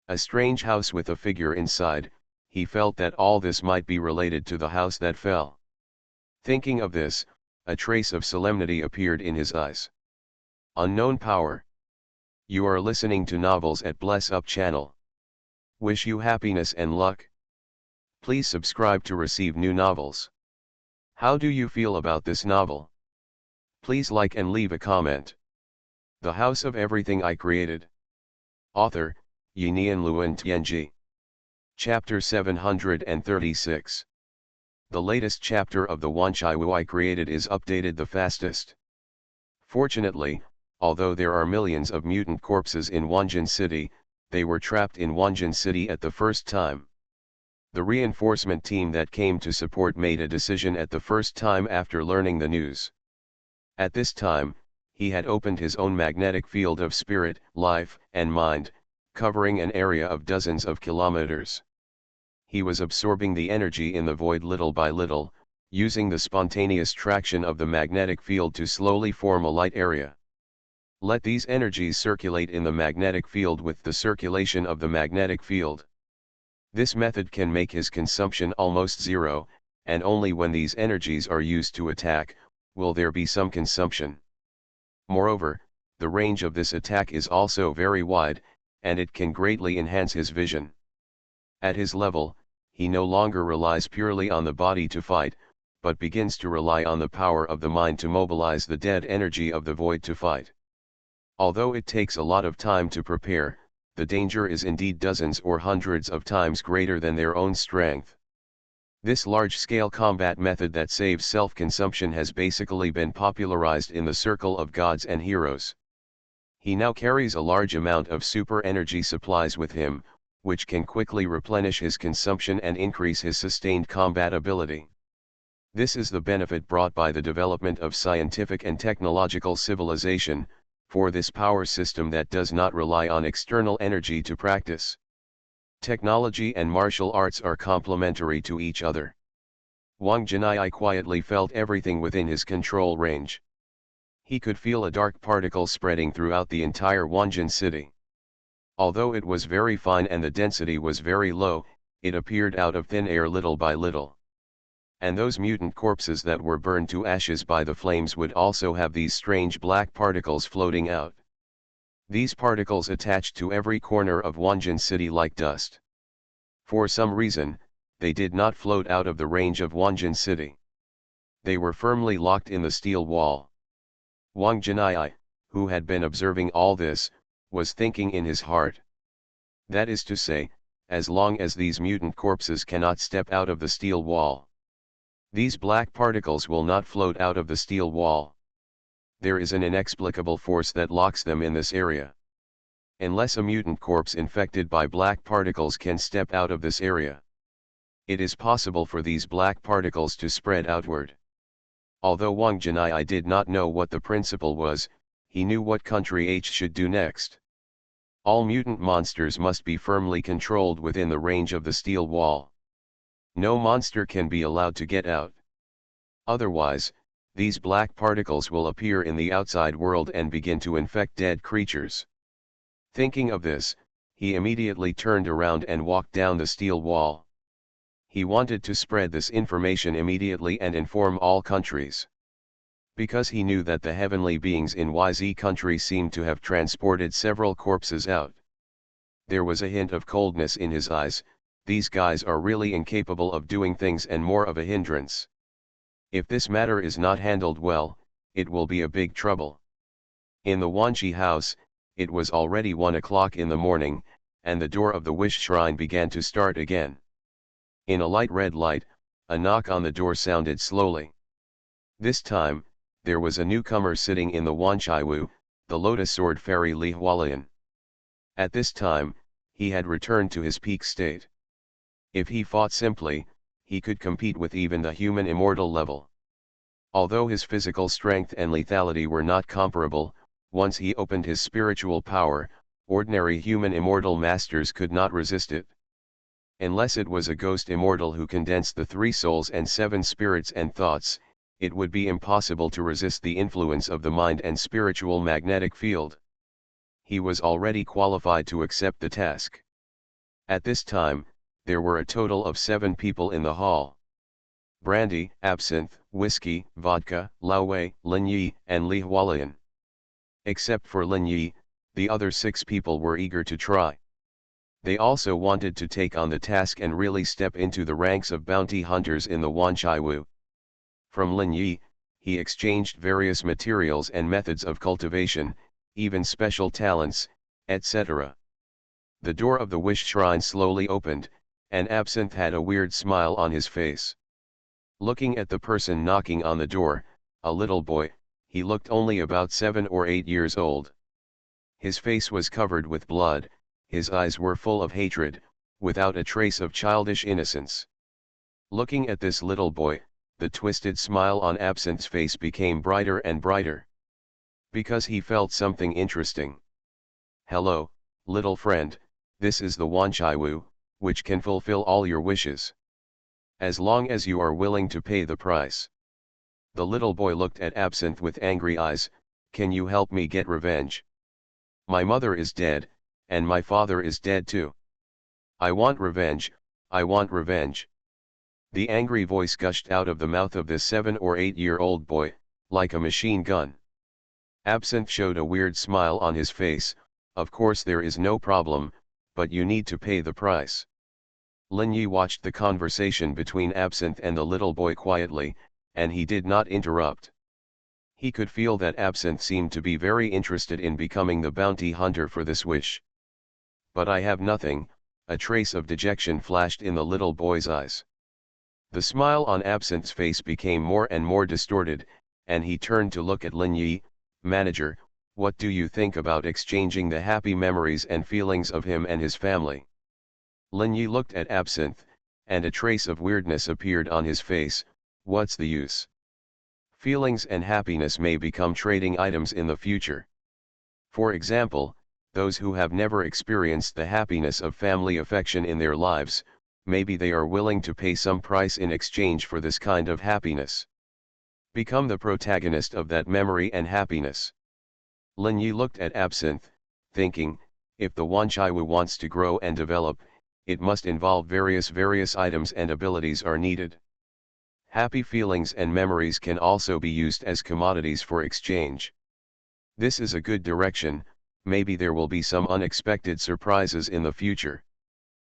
A strange house with a figure inside, he felt that all this might be related to the house that fell. Thinking of this, a trace of solemnity appeared in his eyes. Unknown power. You are listening to novels at Bless Up channel. Wish you happiness and luck. Please subscribe to receive new novels. How do you feel about this novel? Please like and leave a comment. The House of Everything I Created. Author, Yinian Luan Tianji. Chapter 736. The latest chapter of the Wanchai I Created is updated the fastest. Fortunately, although there are millions of mutant corpses in Wanjin City, they were trapped in Wanjin City at the first time. The reinforcement team that came to support made a decision at the first time after learning the news. At this time, he had opened his own magnetic field of spirit, life, and mind, covering an area of dozens of kilometers. He was absorbing the energy in the void little by little, using the spontaneous traction of the magnetic field to slowly form a light area. Let these energies circulate in the magnetic field with the circulation of the magnetic field. This method can make his consumption almost zero, and only when these energies are used to attack, will there be some consumption. Moreover, the range of this attack is also very wide, and it can greatly enhance his vision. At his level, he no longer relies purely on the body to fight, but begins to rely on the power of the mind to mobilize the dead energy of the void to fight. Although it takes a lot of time to prepare, the danger is indeed dozens or hundreds of times greater than their own strength. This large-scale combat method that saves self-consumption has basically been popularized in the circle of gods and heroes. He now carries a large amount of super energy supplies with him, which can quickly replenish his consumption and increase his sustained combat ability. This is the benefit brought by the development of scientific and technological civilization, for this power system that does not rely on external energy to practice. Technology and martial arts are complementary to each other. Wang Jinai quietly felt everything within his control range. He could feel a dark particle spreading throughout the entire Wanjin city. Although it was very fine and the density was very low, it appeared out of thin air little by little. And those mutant corpses that were burned to ashes by the flames would also have these strange black particles floating out. These particles attached to every corner of Wanjin city like dust. For some reason, they did not float out of the range of Wanjin city. They were firmly locked in the steel wall. Wang Jinai, who had been observing all this, was thinking in his heart. That is to say, as long as these mutant corpses cannot step out of the steel wall, these black particles will not float out of the steel wall. There is an inexplicable force that locks them in this area. Unless a mutant corpse infected by black particles can step out of this area, it is possible for these black particles to spread outward. Although Wang Jinai did not know what the principle was, he knew what country H should do next. All mutant monsters must be firmly controlled within the range of the steel wall. No monster can be allowed to get out. Otherwise, these black particles will appear in the outside world and begin to infect dead creatures. Thinking of this, he immediately turned around and walked down the steel wall. He wanted to spread this information immediately and inform all countries. Because he knew that the heavenly beings in YZ country seemed to have transported several corpses out. There was a hint of coldness in his eyes. These guys are really incapable of doing things and more of a hindrance. If this matter is not handled well, it will be a big trouble. In the Wanchi house, it was already 1 o'clock in the morning, and the door of the wish shrine began to start again. In a light red light, a knock on the door sounded slowly. This time, there was a newcomer sitting in the Wanchaiwu, the Lotus Sword Fairy Li Hualian. At this time, he had returned to his peak state. If he fought simply, he could compete with even the human immortal level. Although his physical strength and lethality were not comparable, once he opened his spiritual power, ordinary human immortal masters could not resist it. Unless it was a ghost immortal who condensed the 3 souls and 7 spirits and thoughts, it would be impossible to resist the influence of the mind and spiritual magnetic field. He was already qualified to accept the task. At this time, there were a total of 7 people in the hall. Brandy, absinthe, whiskey, vodka, Laowei, Lin Yi, and Li Hualian. Except for Lin Yi, the other 6 people were eager to try. They also wanted to take on the task and really step into the ranks of bounty hunters in the Wanchaiwu. From Lin Yi, he exchanged various materials and methods of cultivation, even special talents, etc. The door of the wish shrine slowly opened, and Absinthe had a weird smile on his face. Looking at the person knocking on the door, a little boy, he looked only about 7 or 8 years old. His face was covered with blood, his eyes were full of hatred, without a trace of childish innocence. Looking at this little boy, the twisted smile on Absinthe's face became brighter and brighter. Because he felt something interesting. "Hello, little friend, this is the Wanchaiwu, which can fulfill all your wishes. As long as you are willing to pay the price." The little boy looked at Absinthe with angry eyes. "Can you help me get revenge? My mother is dead, and my father is dead too. I want revenge, I want revenge." The angry voice gushed out of the mouth of this 7 or 8-year-old boy, like a machine gun. Absinthe showed a weird smile on his face. "Of course there is no problem, but you need to pay the price." Lin Yi watched the conversation between Absinthe and the little boy quietly, and he did not interrupt. He could feel that Absinthe seemed to be very interested in becoming the bounty hunter for this wish. "But I have nothing," a trace of dejection flashed in the little boy's eyes. The smile on Absinthe's face became more and more distorted, and he turned to look at Lin Yi. "Manager, what do you think about exchanging the happy memories and feelings of him and his family?" Lin Yi looked at Absinthe, and a trace of weirdness appeared on his face. "What's the use? Feelings and happiness may become trading items in the future. For example, those who have never experienced the happiness of family affection in their lives, maybe they are willing to pay some price in exchange for this kind of happiness. Become the protagonist of that memory and happiness." Lin Yi looked at Absinthe, thinking, if the Wanchaiwu wants to grow and develop, it must involve various items and abilities are needed. Happy feelings and memories can also be used as commodities for exchange. This is a good direction. Maybe there will be some unexpected surprises in the future.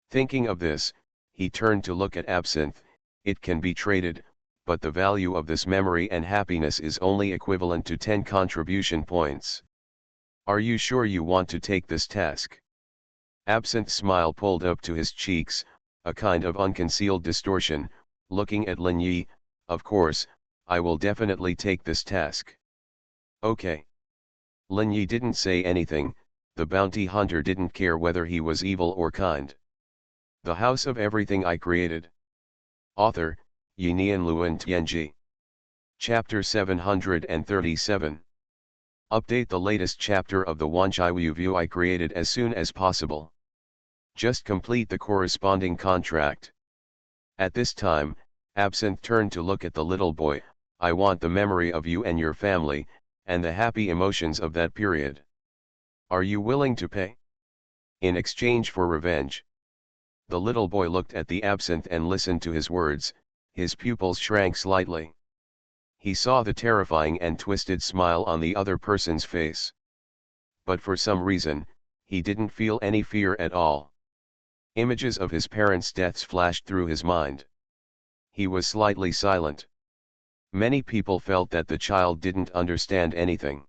Thinking of this, he turned to look at Absinthe. "It can be traded, but the value of this memory and happiness is only equivalent to 10 contribution points. Are you sure you want to take this task?" Absinthe's smile pulled up to his cheeks, a kind of unconcealed distortion. Looking at Lin Yi, "Of course, I will definitely take this task." "Okay." Lin Yi didn't say anything. The bounty hunter didn't care whether he was evil or kind. The House of Everything I Created. Author, Yinian Luan Tianji. Chapter 737. Update the latest chapter of the Wanchaiwu View I created as soon as possible. Just complete the corresponding contract. At this time, Absinthe turned to look at the little boy. "I want the memory of you and your family, and the happy emotions of that period. Are you willing to pay? In exchange for revenge?" The little boy looked at the Absinthe and listened to his words. His pupils shrank slightly. He saw the terrifying and twisted smile on the other person's face. But for some reason, he didn't feel any fear at all. Images of his parents' deaths flashed through his mind. He was slightly silent. Many people felt that the child didn't understand anything.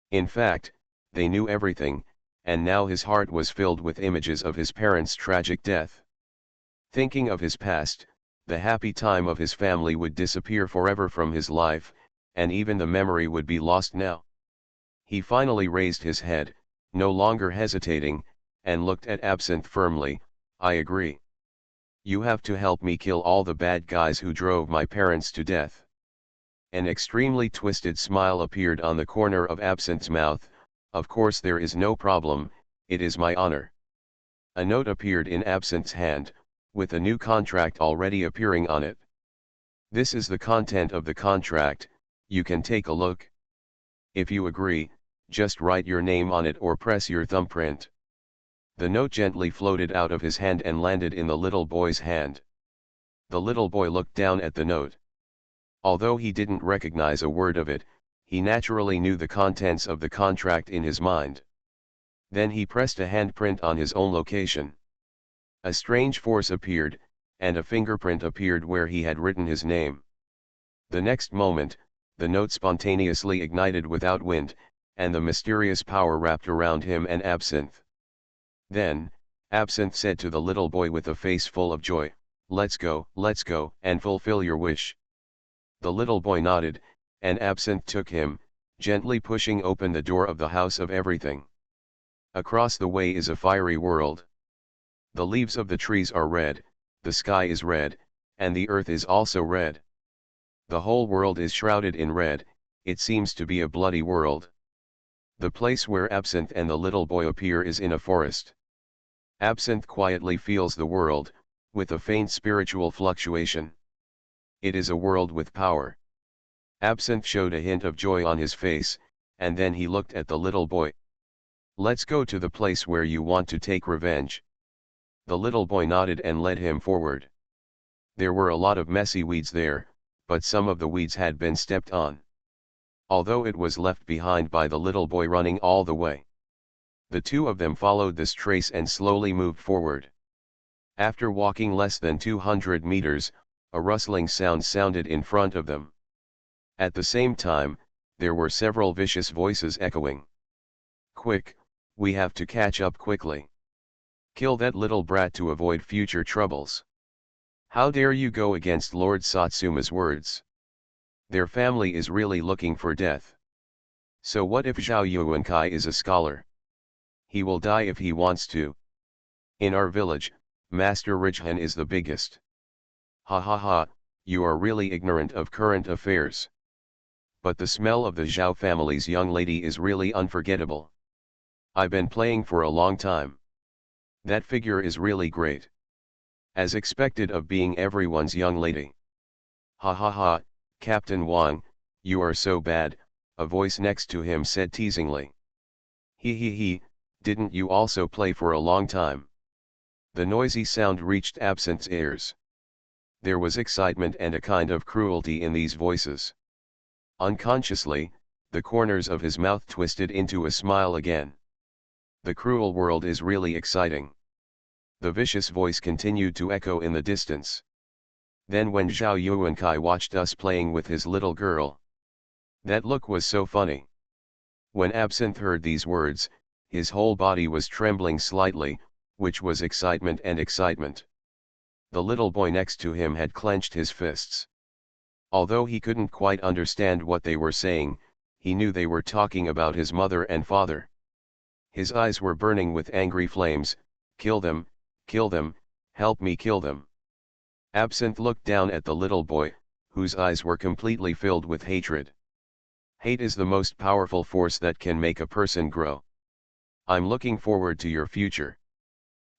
In fact, they knew everything, and now his heart was filled with images of his parents' tragic death. Thinking of his past, the happy time of his family would disappear forever from his life, and even the memory would be lost now. He finally raised his head, no longer hesitating, and looked at Absinthe firmly. "I agree. You have to help me kill all the bad guys who drove my parents to death." An extremely twisted smile appeared on the corner of Absinthe's mouth. "Of course there is no problem, it is my honor." A note appeared in Absinthe's hand, with a new contract already appearing on it. "This is the content of the contract, you can take a look. If you agree, just write your name on it or press your thumbprint." The note gently floated out of his hand and landed in the little boy's hand. The little boy looked down at the note. Although he didn't recognize a word of it, he naturally knew the contents of the contract in his mind. Then he pressed a handprint on his own location. A strange force appeared, and a fingerprint appeared where he had written his name. The next moment, The note spontaneously ignited without wind, and the mysterious power wrapped around him and Absinthe. Then, Absinthe said to the little boy with a face full of joy, let's go, and fulfill your wish." The little boy nodded, and Absinthe took him, gently pushing open the door of the house of everything. Across the way is a fiery world. The leaves of the trees are red, the sky is red, and the earth is also red. The whole world is shrouded in red, it seems to be a bloody world. The place where Absinthe and the little boy appear is in a forest. Absinthe quietly feels the world, with a faint spiritual fluctuation. It is a world with power. Absinthe showed a hint of joy on his face, and then he looked at the little boy. "Let's go to the place where you want to take revenge." The little boy nodded and led him forward. There were a lot of messy weeds there, but some of the weeds had been stepped on. Although it was left behind by the little boy running all the way. The two of them followed this trace and slowly moved forward. After walking less than 200 meters, a rustling sound sounded in front of them. At the same time, there were several vicious voices echoing. "Quick, we have to catch up quickly. Kill that little brat to avoid future troubles. How dare you go against Lord Satsuma's words? Their family is really looking for death. So what if Zhao Yuankai is a scholar? He will die if he wants to. In our village, Master Rijhan is the biggest. Ha ha ha, you are really ignorant of current affairs. But the smell of the Zhao family's young lady is really unforgettable. I've been playing for a long time. That figure is really great. As expected of being everyone's young lady. Ha ha ha, Captain Wang, you are so bad," a voice next to him said teasingly. He, didn't you also play for a long time?" The noisy sound reached Absinthe's ears. There was excitement and a kind of cruelty in these voices. Unconsciously, the corners of his mouth twisted into a smile again. The cruel world is really exciting. The vicious voice continued to echo in the distance. Then when Zhao Yuankai watched us playing with his little girl. That look was so funny. When Absinthe heard these words, his whole body was trembling slightly, which was excitement and excitement. The little boy next to him had clenched his fists. Although he couldn't quite understand what they were saying, he knew they were talking about his mother and father. His eyes were burning with angry flames. Kill them, help me kill them." Absinthe looked down at the little boy, whose eyes were completely filled with hatred. Hate is the most powerful force that can make a person grow. "I'm looking forward to your future,"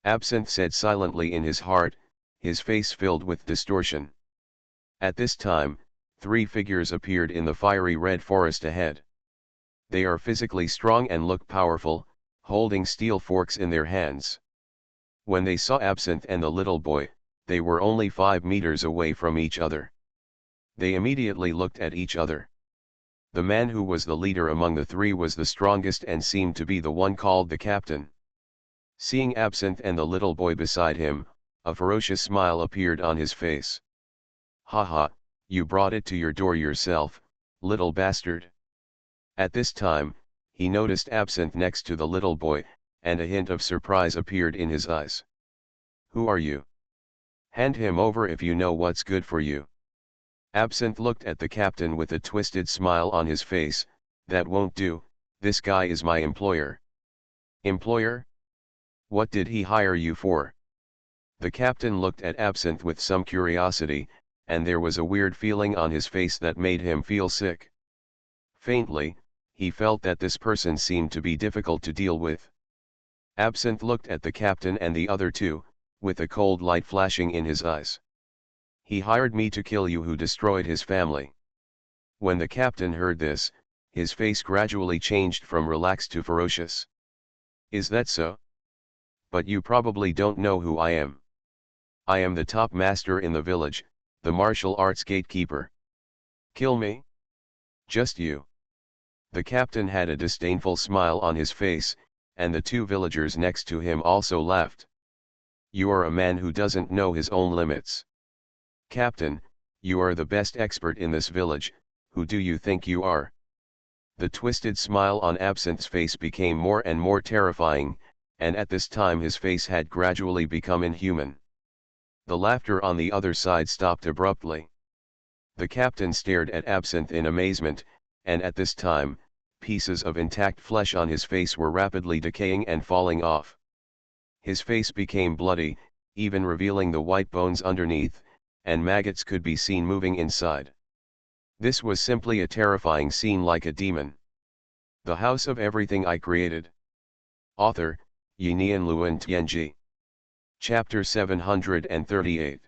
Absinthe said silently in his heart, his face filled with distortion. At this time, 3 figures appeared in the fiery red forest ahead. They are physically strong and look powerful, holding steel forks in their hands. When they saw Absinthe and the little boy, they were only 5 meters away from each other. They immediately looked at each other. The man who was the leader among the 3 was the strongest and seemed to be the one called the captain. Seeing Absinthe and the little boy beside him, a ferocious smile appeared on his face. "Ha ha, you brought it to your door yourself, little bastard." At this time, he noticed Absinthe next to the little boy, and a hint of surprise appeared in his eyes. "Who are you? Hand him over if you know what's good for you." Absinthe looked at the captain with a twisted smile on his face. "That won't do, this guy is my employer." "Employer? What did he hire you for?" The captain looked at Absinthe with some curiosity, and there was a weird feeling on his face that made him feel sick. Faintly, he felt that this person seemed to be difficult to deal with. Absinthe looked at the captain and the other 2, with a cold light flashing in his eyes. "He hired me to kill you who destroyed his family." When the captain heard this, his face gradually changed from relaxed to ferocious. "Is that so? But you probably don't know who I am. I am the top master in the village, the martial arts gatekeeper. Kill me? Just you?" The captain had a disdainful smile on his face, and the 2 villagers next to him also laughed. "You are a man who doesn't know his own limits. Captain, you are the best expert in this village, Who do you think you are? The twisted smile on Absinthe's face became more and more terrifying, and at this time his face had gradually become inhuman. The laughter on the other side stopped abruptly. The captain stared at Absinthe in amazement, and at this time, pieces of intact flesh on his face were rapidly decaying and falling off. His face became bloody, even revealing the white bones underneath, and maggots could be seen moving inside. This was simply a terrifying scene, like a demon. The House of Everything I Created. Author, Yinian Luan Tianji. Chapter 738.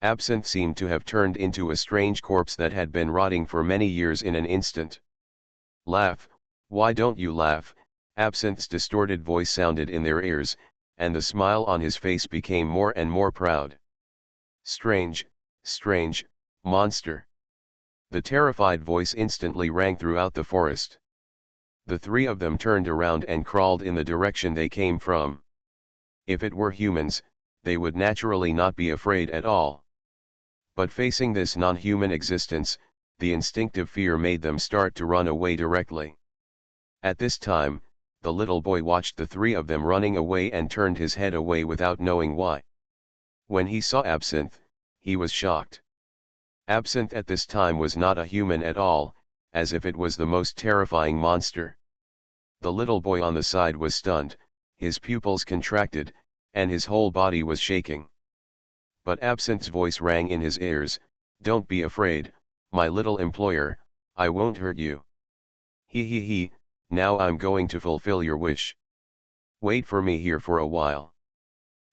Absinthe seemed to have turned into a strange corpse that had been rotting for many years in an instant. Laugh, why don't you laugh? Absinthe's distorted voice sounded in their ears, and the smile on his face became more and more proud. Strange, strange, monster. The terrified voice instantly rang throughout the forest. The three of them turned around and crawled in the direction they came from. If it were humans, they would naturally not be afraid at all. But facing this non-human existence, the instinctive fear made them start to run away directly. At this time, the little boy watched the three of them running away and turned his head away without knowing why. When he saw Absinthe, he was shocked. Absinthe at this time was not a human at all, as if it was the most terrifying monster. The little boy on the side was stunned, his pupils contracted, and his whole body was shaking. But Absinthe's voice rang in his ears, "Don't be afraid, my little employer, I won't hurt you. He, now I'm going to fulfill your wish. Wait for me here for a while."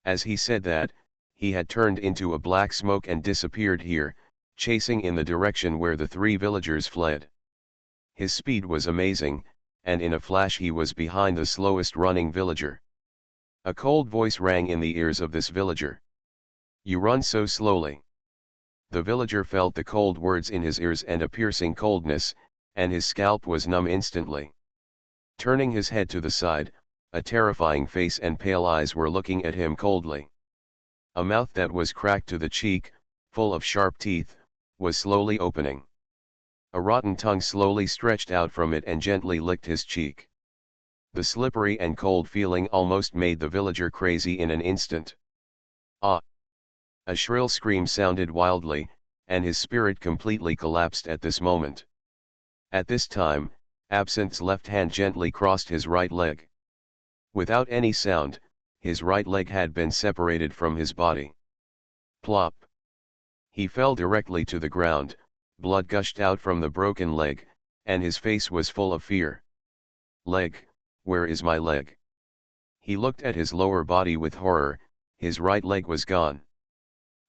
As he said that, he had turned into a black smoke and disappeared here, chasing in the direction where the three villagers fled. His speed was amazing, and in a flash he was behind the slowest running villager. A cold voice rang in the ears of this villager. "You run so slowly." The villager felt the cold words in his ears and a piercing coldness, and his scalp was numb instantly. Turning his head to the side, a terrifying face and pale eyes were looking at him coldly. A mouth that was cracked to the cheek, full of sharp teeth, was slowly opening. A rotten tongue slowly stretched out from it and gently licked his cheek. The slippery and cold feeling almost made the villager crazy in an instant. Ah! A shrill scream sounded wildly, and his spirit completely collapsed at this moment. At this time, Absinthe's left hand gently crossed his right leg. Without any sound, his right leg had been separated from his body. Plop! He fell directly to the ground, blood gushed out from the broken leg, and his face was full of fear. "Leg, where is my leg?" He looked at his lower body with horror, his right leg was gone.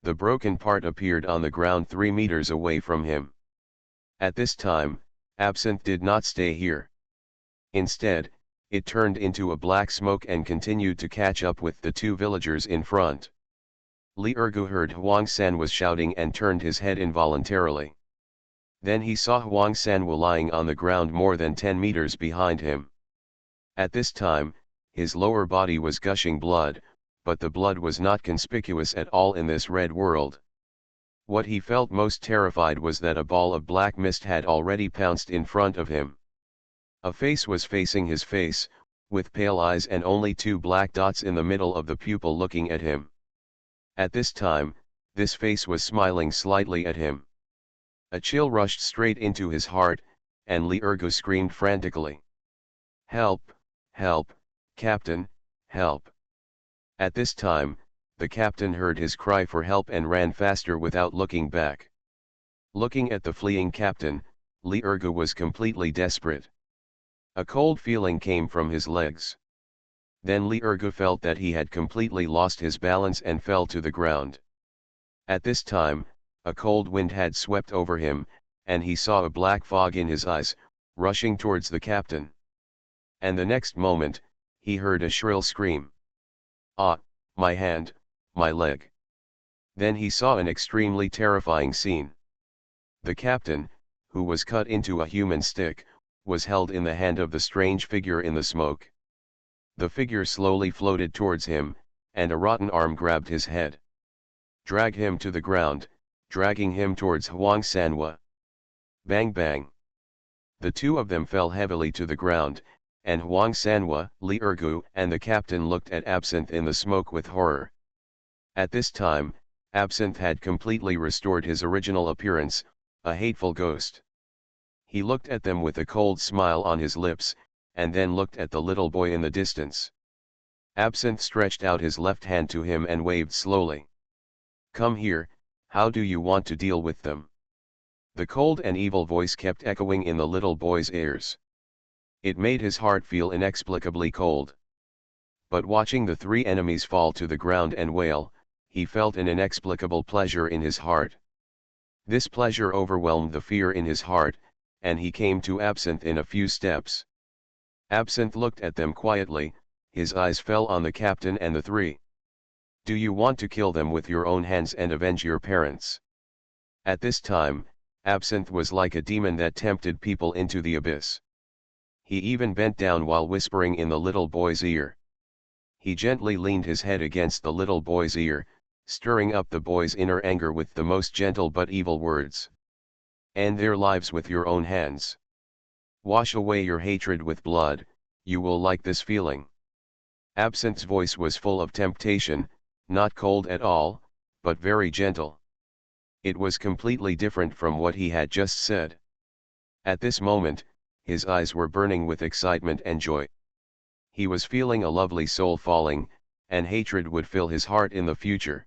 The broken part appeared on the ground 3 meters away from him. At this time, Absinthe did not stay here. Instead, it turned into a black smoke and continued to catch up with the two villagers in front. Li Ergu heard Huang Sanwa shouting and turned his head involuntarily. Then he saw Huang Sanwa lying on the ground more than 10 meters behind him. At this time, his lower body was gushing blood, but the blood was not conspicuous at all in this red world. What he felt most terrified was that a ball of black mist had already pounced in front of him. A face was facing his face, with pale eyes and only 2 black dots in the middle of the pupil looking at him. At this time, this face was smiling slightly at him. A chill rushed straight into his heart, and Li Ergu screamed frantically. "Help! Help! Captain, help!" At this time, the captain heard his cry for help and ran faster without looking back. Looking at the fleeing captain, Li Ergu was completely desperate. A cold feeling came from his legs. Then Li Ergu felt that he had completely lost his balance and fell to the ground. At this time, a cold wind had swept over him, and he saw a black fog in his eyes, rushing towards the captain. And the next moment, he heard a shrill scream. "Ah, my hand, my leg." Then he saw an extremely terrifying scene. The captain, who was cut into a human stick, was held in the hand of the strange figure in the smoke. The figure slowly floated towards him, and a rotten arm grabbed his head. "Drag him to the ground," dragging him towards Huang Sanwa. Bang bang. The two of them fell heavily to the ground, and Huang Sanhua, Li Ergu and the captain looked at Absinthe in the smoke with horror. At this time, Absinthe had completely restored his original appearance, a hateful ghost. He looked at them with a cold smile on his lips, and then looked at the little boy in the distance. Absinthe stretched out his left hand to him and waved slowly. "Come here, how do you want to deal with them?" The cold and evil voice kept echoing in the little boy's ears. It made his heart feel inexplicably cold. But watching the three enemies fall to the ground and wail, he felt an inexplicable pleasure in his heart. This pleasure overwhelmed the fear in his heart, and he came to Absinthe in a few steps. Absinthe looked at them quietly, his eyes fell on the captain and the three. "Do you want to kill them with your own hands and avenge your parents?" At this time, Absinthe was like a demon that tempted people into the abyss. He even bent down while whispering in the little boy's ear. He gently leaned his head against the little boy's ear, stirring up the boy's inner anger with the most gentle but evil words. "End their lives with your own hands. Wash away your hatred with blood, you will like this feeling." Absinthe's voice was full of temptation, not cold at all, but very gentle. It was completely different from what he had just said. At this moment, his eyes were burning with excitement and joy. He was feeling a lovely soul falling, and hatred would fill his heart in the future.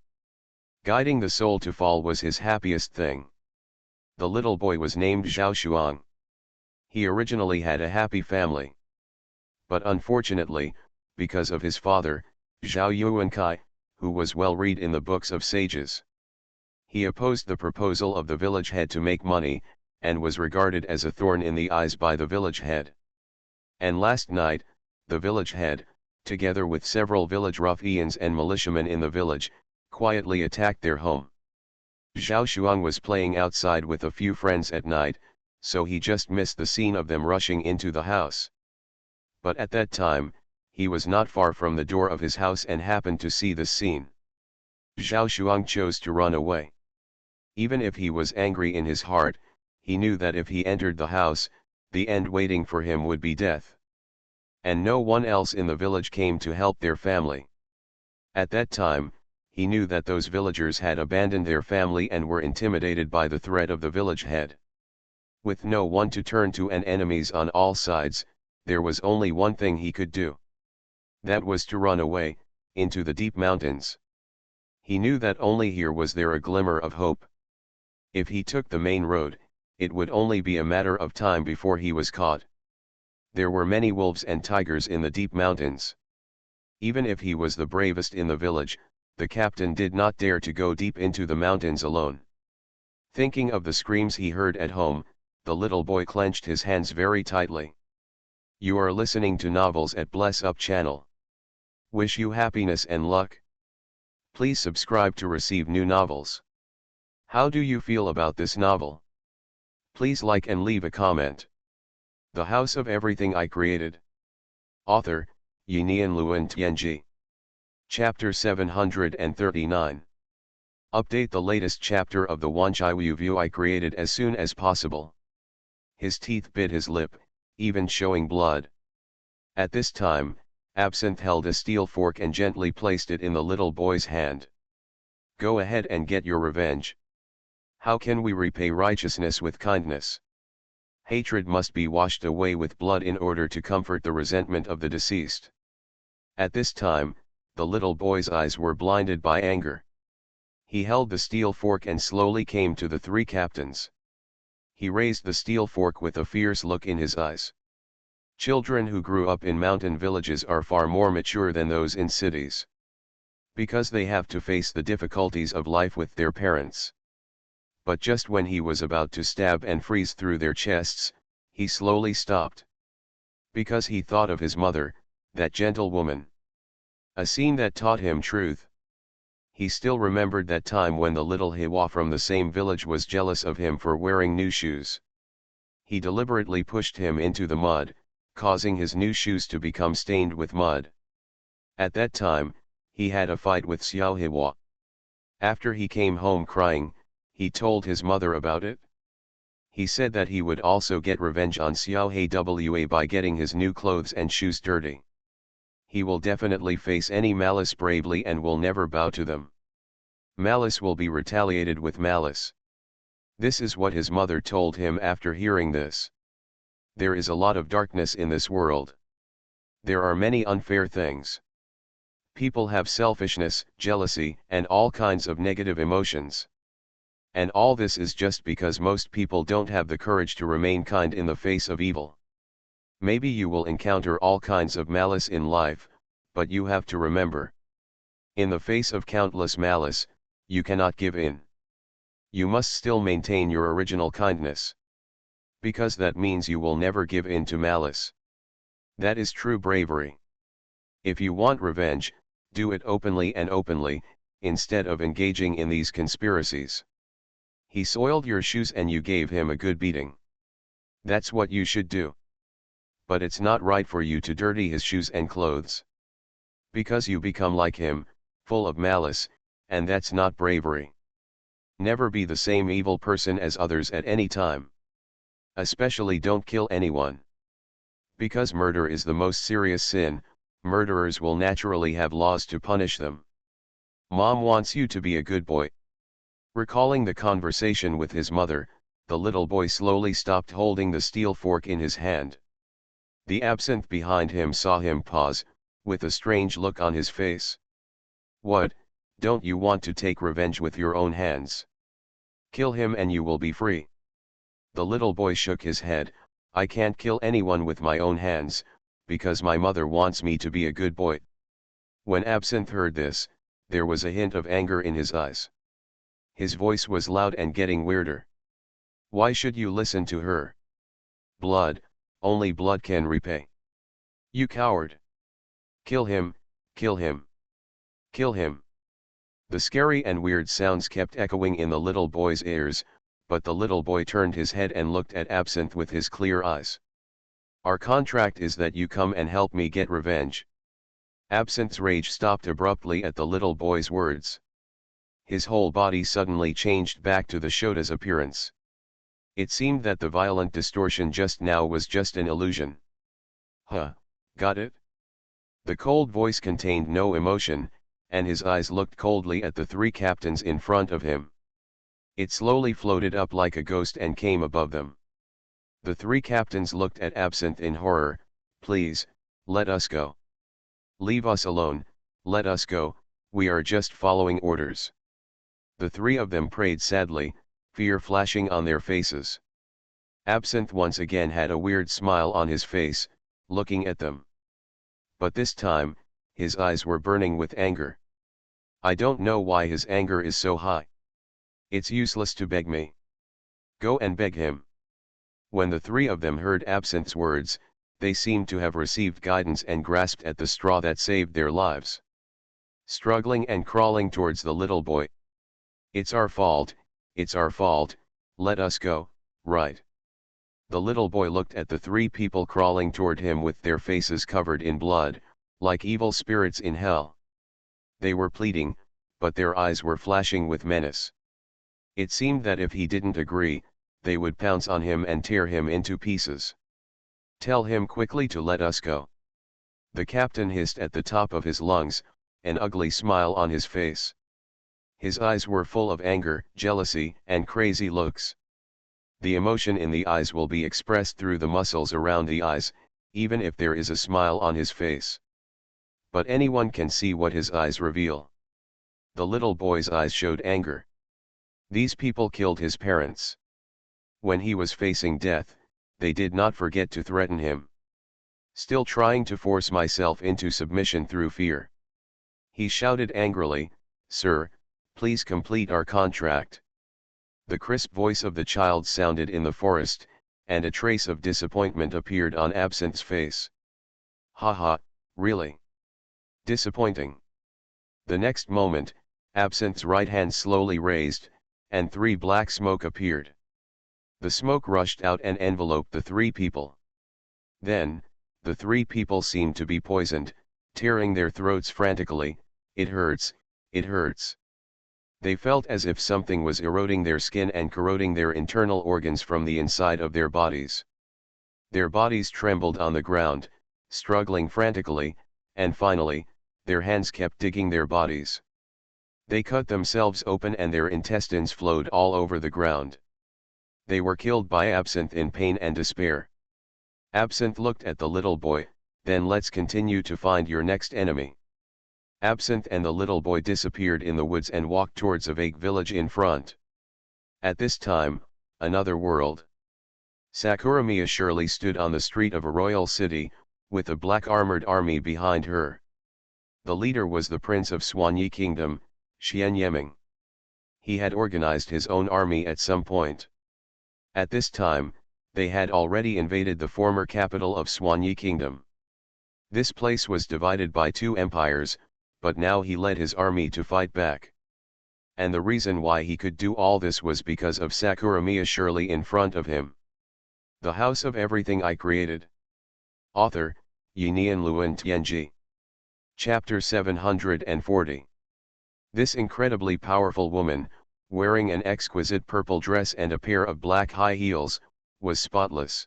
Guiding the soul to fall was his happiest thing. The little boy was named Xuanhuan. He originally had a happy family. But unfortunately, because of his father, Zhao Yuankai, who was well read in the books of sages, he opposed the proposal of the village head to make money, and was regarded as a thorn in the eyes by the village head. And last night, the village head, together with several village ruffians and militiamen in the village, quietly attacked their home. Zhao Shuang was playing outside with a few friends at night, so he just missed the scene of them rushing into the house. But at that time, he was not far from the door of his house and happened to see this scene. Zhao Shuang chose to run away. Even if he was angry in his heart, he knew that if he entered the house, the end waiting for him would be death. And no one else in the village came to help their family. At that time, he knew that those villagers had abandoned their family and were intimidated by the threat of the village head. With no one to turn to and enemies on all sides, there was only one thing he could do. That was to run away, into the deep mountains. He knew that only here was there a glimmer of hope. If he took the main road, it would only be a matter of time before he was caught. There were many wolves and tigers in the deep mountains. Even if he was the bravest in the village, the captain did not dare to go deep into the mountains alone. Thinking of the screams he heard at home, the little boy clenched his hands very tightly. You are listening to Novels at Bless Up channel. Wish you happiness and luck. Please subscribe to receive new novels. How do you feel about this novel? Please like and leave a comment. The House of Everything I Created. Author, Yinian Luan Tianji. Chapter 739. Update the latest chapter of the Wanchai View I created as soon as possible. His teeth bit his lip, even showing blood. At this time, Absinthe held a steel fork and gently placed it in the little boy's hand. Go ahead and get your revenge. How can we repay righteousness with kindness? Hatred must be washed away with blood in order to comfort the resentment of the deceased. At this time, the little boy's eyes were blinded by anger. He held the steel fork and slowly came to the three captains. He raised the steel fork with a fierce look in his eyes. Children who grew up in mountain villages are far more mature than those in cities, because they have to face the difficulties of life with their parents. But just when he was about to stab and freeze through their chests, he slowly stopped. Because he thought of his mother, that gentle woman. A scene that taught him truth. He still remembered that time when the little Hiwa from the same village was jealous of him for wearing new shoes. He deliberately pushed him into the mud, causing his new shoes to become stained with mud. At that time, he had a fight with Xiao Hiwa. After he came home crying, he told his mother about it. He said that he would also get revenge on Xuanhuan by getting his new clothes and shoes dirty. He will definitely face any malice bravely and will never bow to them. Malice will be retaliated with malice. This is what his mother told him after hearing this. There is a lot of darkness in this world. There are many unfair things. People have selfishness, jealousy, and all kinds of negative emotions. And all this is just because most people don't have the courage to remain kind in the face of evil. Maybe you will encounter all kinds of malice in life, but you have to remember. In the face of countless malice, you cannot give in. You must still maintain your original kindness. Because that means you will never give in to malice. That is true bravery. If you want revenge, do it openly and openly, instead of engaging in these conspiracies. He soiled your shoes and you gave him a good beating. That's what you should do. But it's not right for you to dirty his shoes and clothes. Because you become like him, full of malice, and that's not bravery. Never be the same evil person as others at any time. Especially don't kill anyone. Because murder is the most serious sin, murderers will naturally have laws to punish them. Mom wants you to be a good boy. Recalling the conversation with his mother, the little boy slowly stopped holding the steel fork in his hand. The absinthe behind him saw him pause, with a strange look on his face. What, don't you want to take revenge with your own hands? Kill him and you will be free. The little boy shook his head. I can't kill anyone with my own hands, because my mother wants me to be a good boy. When Absinthe heard this, there was a hint of anger in his eyes. His voice was loud and getting weirder. Why should you listen to her? Blood, only blood can repay. You coward. Kill him, kill him. Kill him. The scary and weird sounds kept echoing in the little boy's ears, but the little boy turned his head and looked at Absinthe with his clear eyes. Our contract is that you come and help me get revenge. Absinthe's rage stopped abruptly at the little boy's words. His whole body suddenly changed back to the Shota's appearance. It seemed that the violent distortion just now was just an illusion. Huh, got it? The cold voice contained no emotion, and his eyes looked coldly at the three captains in front of him. It slowly floated up like a ghost and came above them. The three captains looked at Absinthe in horror. Please, let us go. Leave us alone, let us go, we are just following orders. The three of them prayed sadly, fear flashing on their faces. Absinthe once again had a weird smile on his face, looking at them. But this time, his eyes were burning with anger. I don't know why his anger is so high. It's useless to beg me. Go and beg him. When the three of them heard Absinthe's words, they seemed to have received guidance and grasped at the straw that saved their lives. Struggling and crawling towards the little boy. It's our fault, let us go, right? The little boy looked at the three people crawling toward him with their faces covered in blood, like evil spirits in hell. They were pleading, but their eyes were flashing with menace. It seemed that if he didn't agree, they would pounce on him and tear him into pieces. Tell him quickly to let us go. The captain hissed at the top of his lungs, an ugly smile on his face. His eyes were full of anger, jealousy, and crazy looks. The emotion in the eyes will be expressed through the muscles around the eyes, even if there is a smile on his face. But anyone can see what his eyes reveal. The little boy's eyes showed anger. These people killed his parents. When he was facing death, they did not forget to threaten him. Still trying to force myself into submission through fear. He shouted angrily, Sir, please complete our contract. The crisp voice of the child sounded in the forest, and a trace of disappointment appeared on Absinthe's face. Ha, really? Disappointing. The next moment, Absinthe's right hand slowly raised, and three black smoke appeared. The smoke rushed out and enveloped the three people. Then, the three people seemed to be poisoned, tearing their throats frantically. It hurts, it hurts. They felt as if something was eroding their skin and corroding their internal organs from the inside of their bodies. Their bodies trembled on the ground, struggling frantically, and finally, their hands kept digging their bodies. They cut themselves open and their intestines flowed all over the ground. They were killed by Absinthe in pain and despair. Absinthe looked at the little boy, then let's continue to find your next enemy. Absinthe and the little boy disappeared in the woods and walked towards a vague village in front. At this time, another world. Sakuramiya Shirley stood on the street of a royal city, with a black armored army behind her. The leader was the prince of Xuanyi Kingdom, Xuanhuan. He had organized his own army at some point. At this time, they had already invaded the former capital of Xuanyi Kingdom. This place was divided by two empires, but now he led his army to fight back. And the reason why he could do all this was because of Sakuramiya Shirley in front of him. The House of Everything I Created. Author, Yinian Luan Tianji. Chapter 740. This incredibly powerful woman, wearing an exquisite purple dress and a pair of black high heels, was spotless.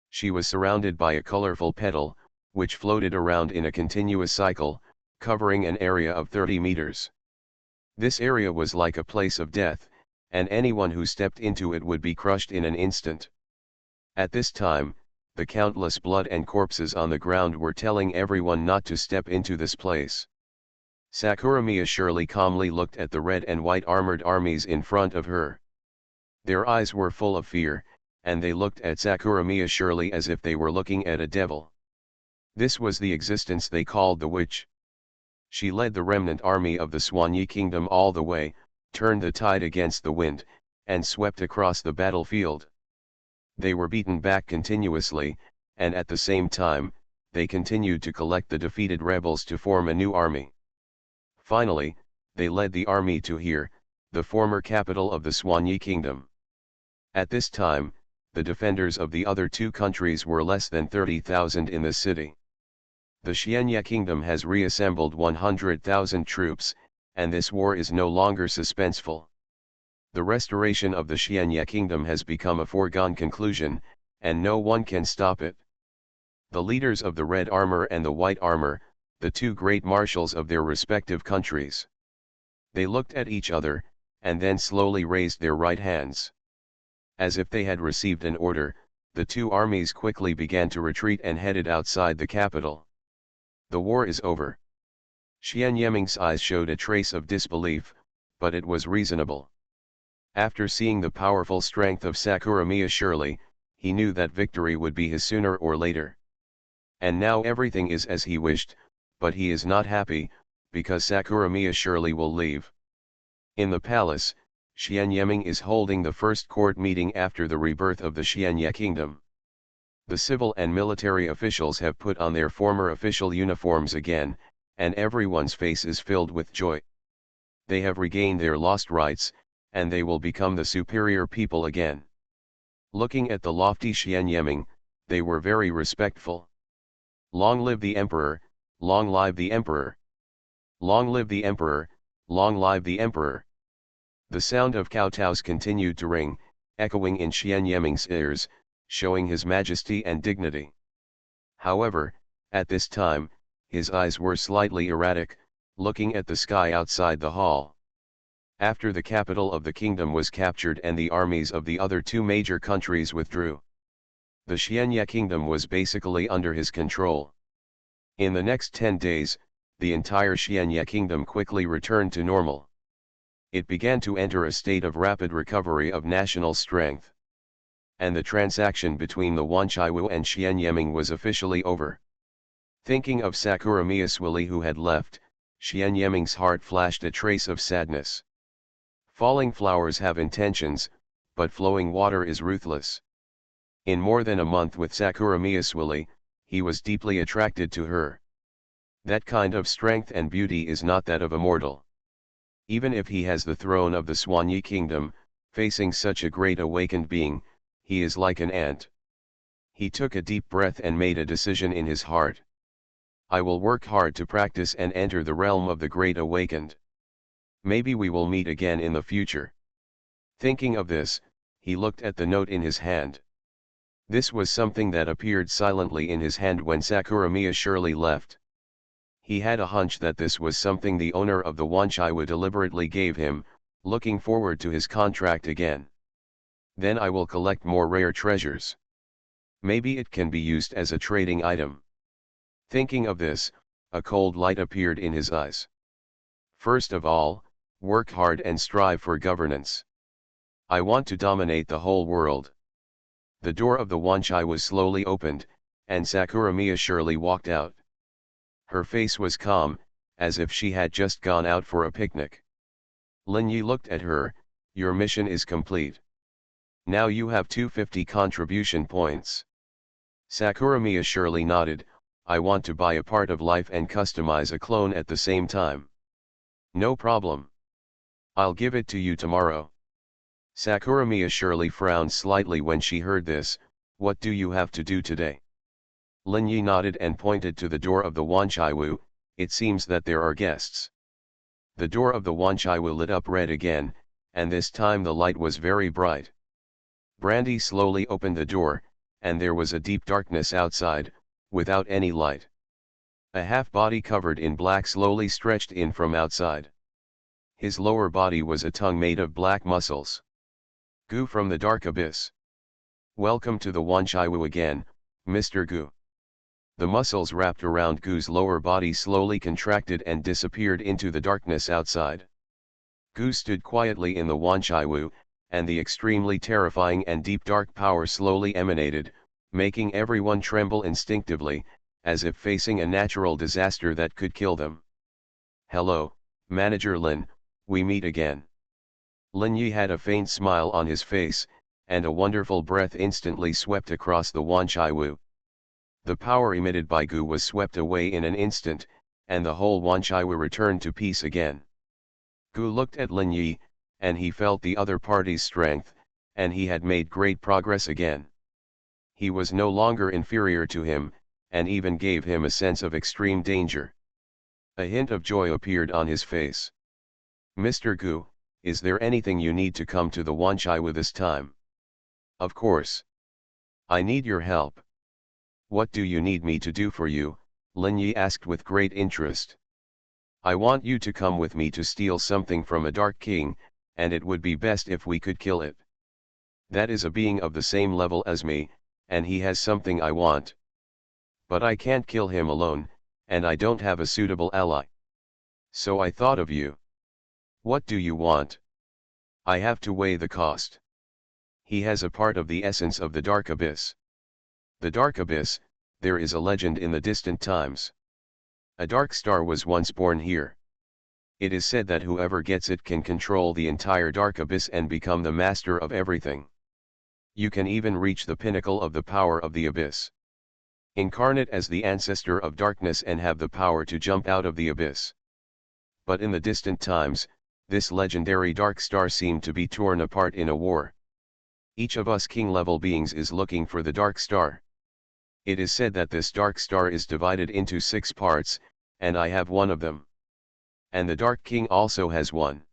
She was surrounded by a colorful petal, which floated around in a continuous cycle, covering an area of 30 meters. This area was like a place of death, and anyone who stepped into it would be crushed in an instant. At this time, the countless blood and corpses on the ground were telling everyone not to step into this place. Sakuramiya Shirley calmly looked at the red and white armored armies in front of her. Their eyes were full of fear, and they looked at Sakuramiya Shirley as if they were looking at a devil. This was the existence they called the witch. She led the remnant army of the Xuanyi Kingdom all the way, turned the tide against the wind, and swept across the battlefield. They were beaten back continuously, and at the same time, they continued to collect the defeated rebels to form a new army. Finally, they led the army to here, the former capital of the Xuanyi Kingdom. At this time, the defenders of the other two countries were less than 30,000 in the city. The Xuanyi Kingdom has reassembled 100,000 troops, and this war is no longer suspenseful. The restoration of the Xuanyi Kingdom has become a foregone conclusion, and no one can stop it. The leaders of the red armor and the white armor, the two great marshals of their respective countries. They looked at each other, and then slowly raised their right hands. As if they had received an order, the two armies quickly began to retreat and headed outside the capital. The war is over. Xuanhuan's eyes showed a trace of disbelief, but it was reasonable. After seeing the powerful strength of Sakuramiya Shirley, he knew that victory would be his sooner or later. And now everything is as he wished, but he is not happy, because Sakuramiya Shirley will leave. In the palace, Xuanhuan is holding the first court meeting after the rebirth of the Xuanyi Kingdom. The civil and military officials have put on their former official uniforms again, and everyone's face is filled with joy. They have regained their lost rights, and they will become the superior people again. Looking at the lofty Xuanhuan, they were very respectful. Long live the emperor, long live the emperor! Long live the emperor, long live the emperor! The sound of kowtows continued to ring, echoing in Xuanhuan's ears, showing his majesty and dignity. However, at this time, his eyes were slightly erratic, looking at the sky outside the hall. After the capital of the kingdom was captured and the armies of the other two major countries withdrew, the Xuanyi Kingdom was basically under his control. In the next 10 days, the entire Xuanyi Kingdom quickly returned to normal. It began to enter a state of rapid recovery of national strength. And the transaction between the Wanchaiwu and Xuanhuan was officially over. Thinking of Sakuramiya Shirley who had left, Xuanhuan's heart flashed a trace of sadness. Falling flowers have intentions, but flowing water is ruthless. In more than a month with Sakuramiya Shirley, he was deeply attracted to her. That kind of strength and beauty is not that of a mortal. Even if he has the throne of the Xuanyi Kingdom, facing such a great awakened being, he is like an ant. He took a deep breath and made a decision in his heart. I will work hard to practice and enter the realm of the great awakened. Maybe we will meet again in the future. Thinking of this, he looked at the note in his hand. This was something that appeared silently in his hand when Sakuramiya surely left. He had a hunch that this was something the owner of the Wanchaiwu deliberately gave him, looking forward to his contract again. Then I will collect more rare treasures. Maybe it can be used as a trading item. Thinking of this, a cold light appeared in his eyes. First of all, work hard and strive for governance. I want to dominate the whole world. The door of the Wanchaiwu slowly opened, and Sakuramiya surely walked out. Her face was calm, as if she had just gone out for a picnic. Lin Yi looked at her. Your mission is complete. Now you have 250 contribution points. Sakuramiya surely nodded. I want to buy a part of life and customize a clone at the same time. No problem. I'll give it to you tomorrow. Sakuramiya surely frowned slightly when she heard this. What do you have to do today? Lin Yi nodded and pointed to the door of the Wanchaiwu. It seems that there are guests. The door of the Wanchaiwu lit up red again, and this time the light was very bright. Brandy slowly opened the door, and there was a deep darkness outside, without any light. A half body covered in black slowly stretched in from outside. His lower body was a tongue made of black muscles. Gu from the dark abyss. Welcome to the Wanchaiwu again, Mr. Gu. The muscles wrapped around Gu's lower body slowly contracted and disappeared into the darkness outside. Gu stood quietly in the Wanchaiwu, and the extremely terrifying and deep dark power slowly emanated, making everyone tremble instinctively, as if facing a natural disaster that could kill them. Hello, Manager Lin, we meet again. Lin Yi had a faint smile on his face, and a wonderful breath instantly swept across the Wanchaiwu. The power emitted by Gu was swept away in an instant, and the whole Wanchaiwu returned to peace again. Gu looked at Lin Yi, and he felt the other party's strength, and he had made great progress again. He was no longer inferior to him, and even gave him a sense of extreme danger. A hint of joy appeared on his face. Mr. Gu, is there anything you need to come to the Wanchaiwu this time? Of course. I need your help. What do you need me to do for you? Lin Yi asked with great interest. I want you to come with me to steal something from a Dark King, and it would be best if we could kill it. That is a being of the same level as me, and he has something I want. But I can't kill him alone, and I don't have a suitable ally. So I thought of you. What do you want? I have to weigh the cost. He has a part of the essence of the Dark Abyss. The Dark Abyss, there is a legend in the distant times. A dark star was once born here. It is said that whoever gets it can control the entire Dark Abyss and become the master of everything. You can even reach the pinnacle of the power of the abyss. Incarnate as the ancestor of darkness and have the power to jump out of the abyss. But in the distant times, this legendary dark star seemed to be torn apart in a war. Each of us king-level beings is looking for the dark star. It is said that this dark star is divided into 6 parts, and I have one of them. And the Dark King also has one.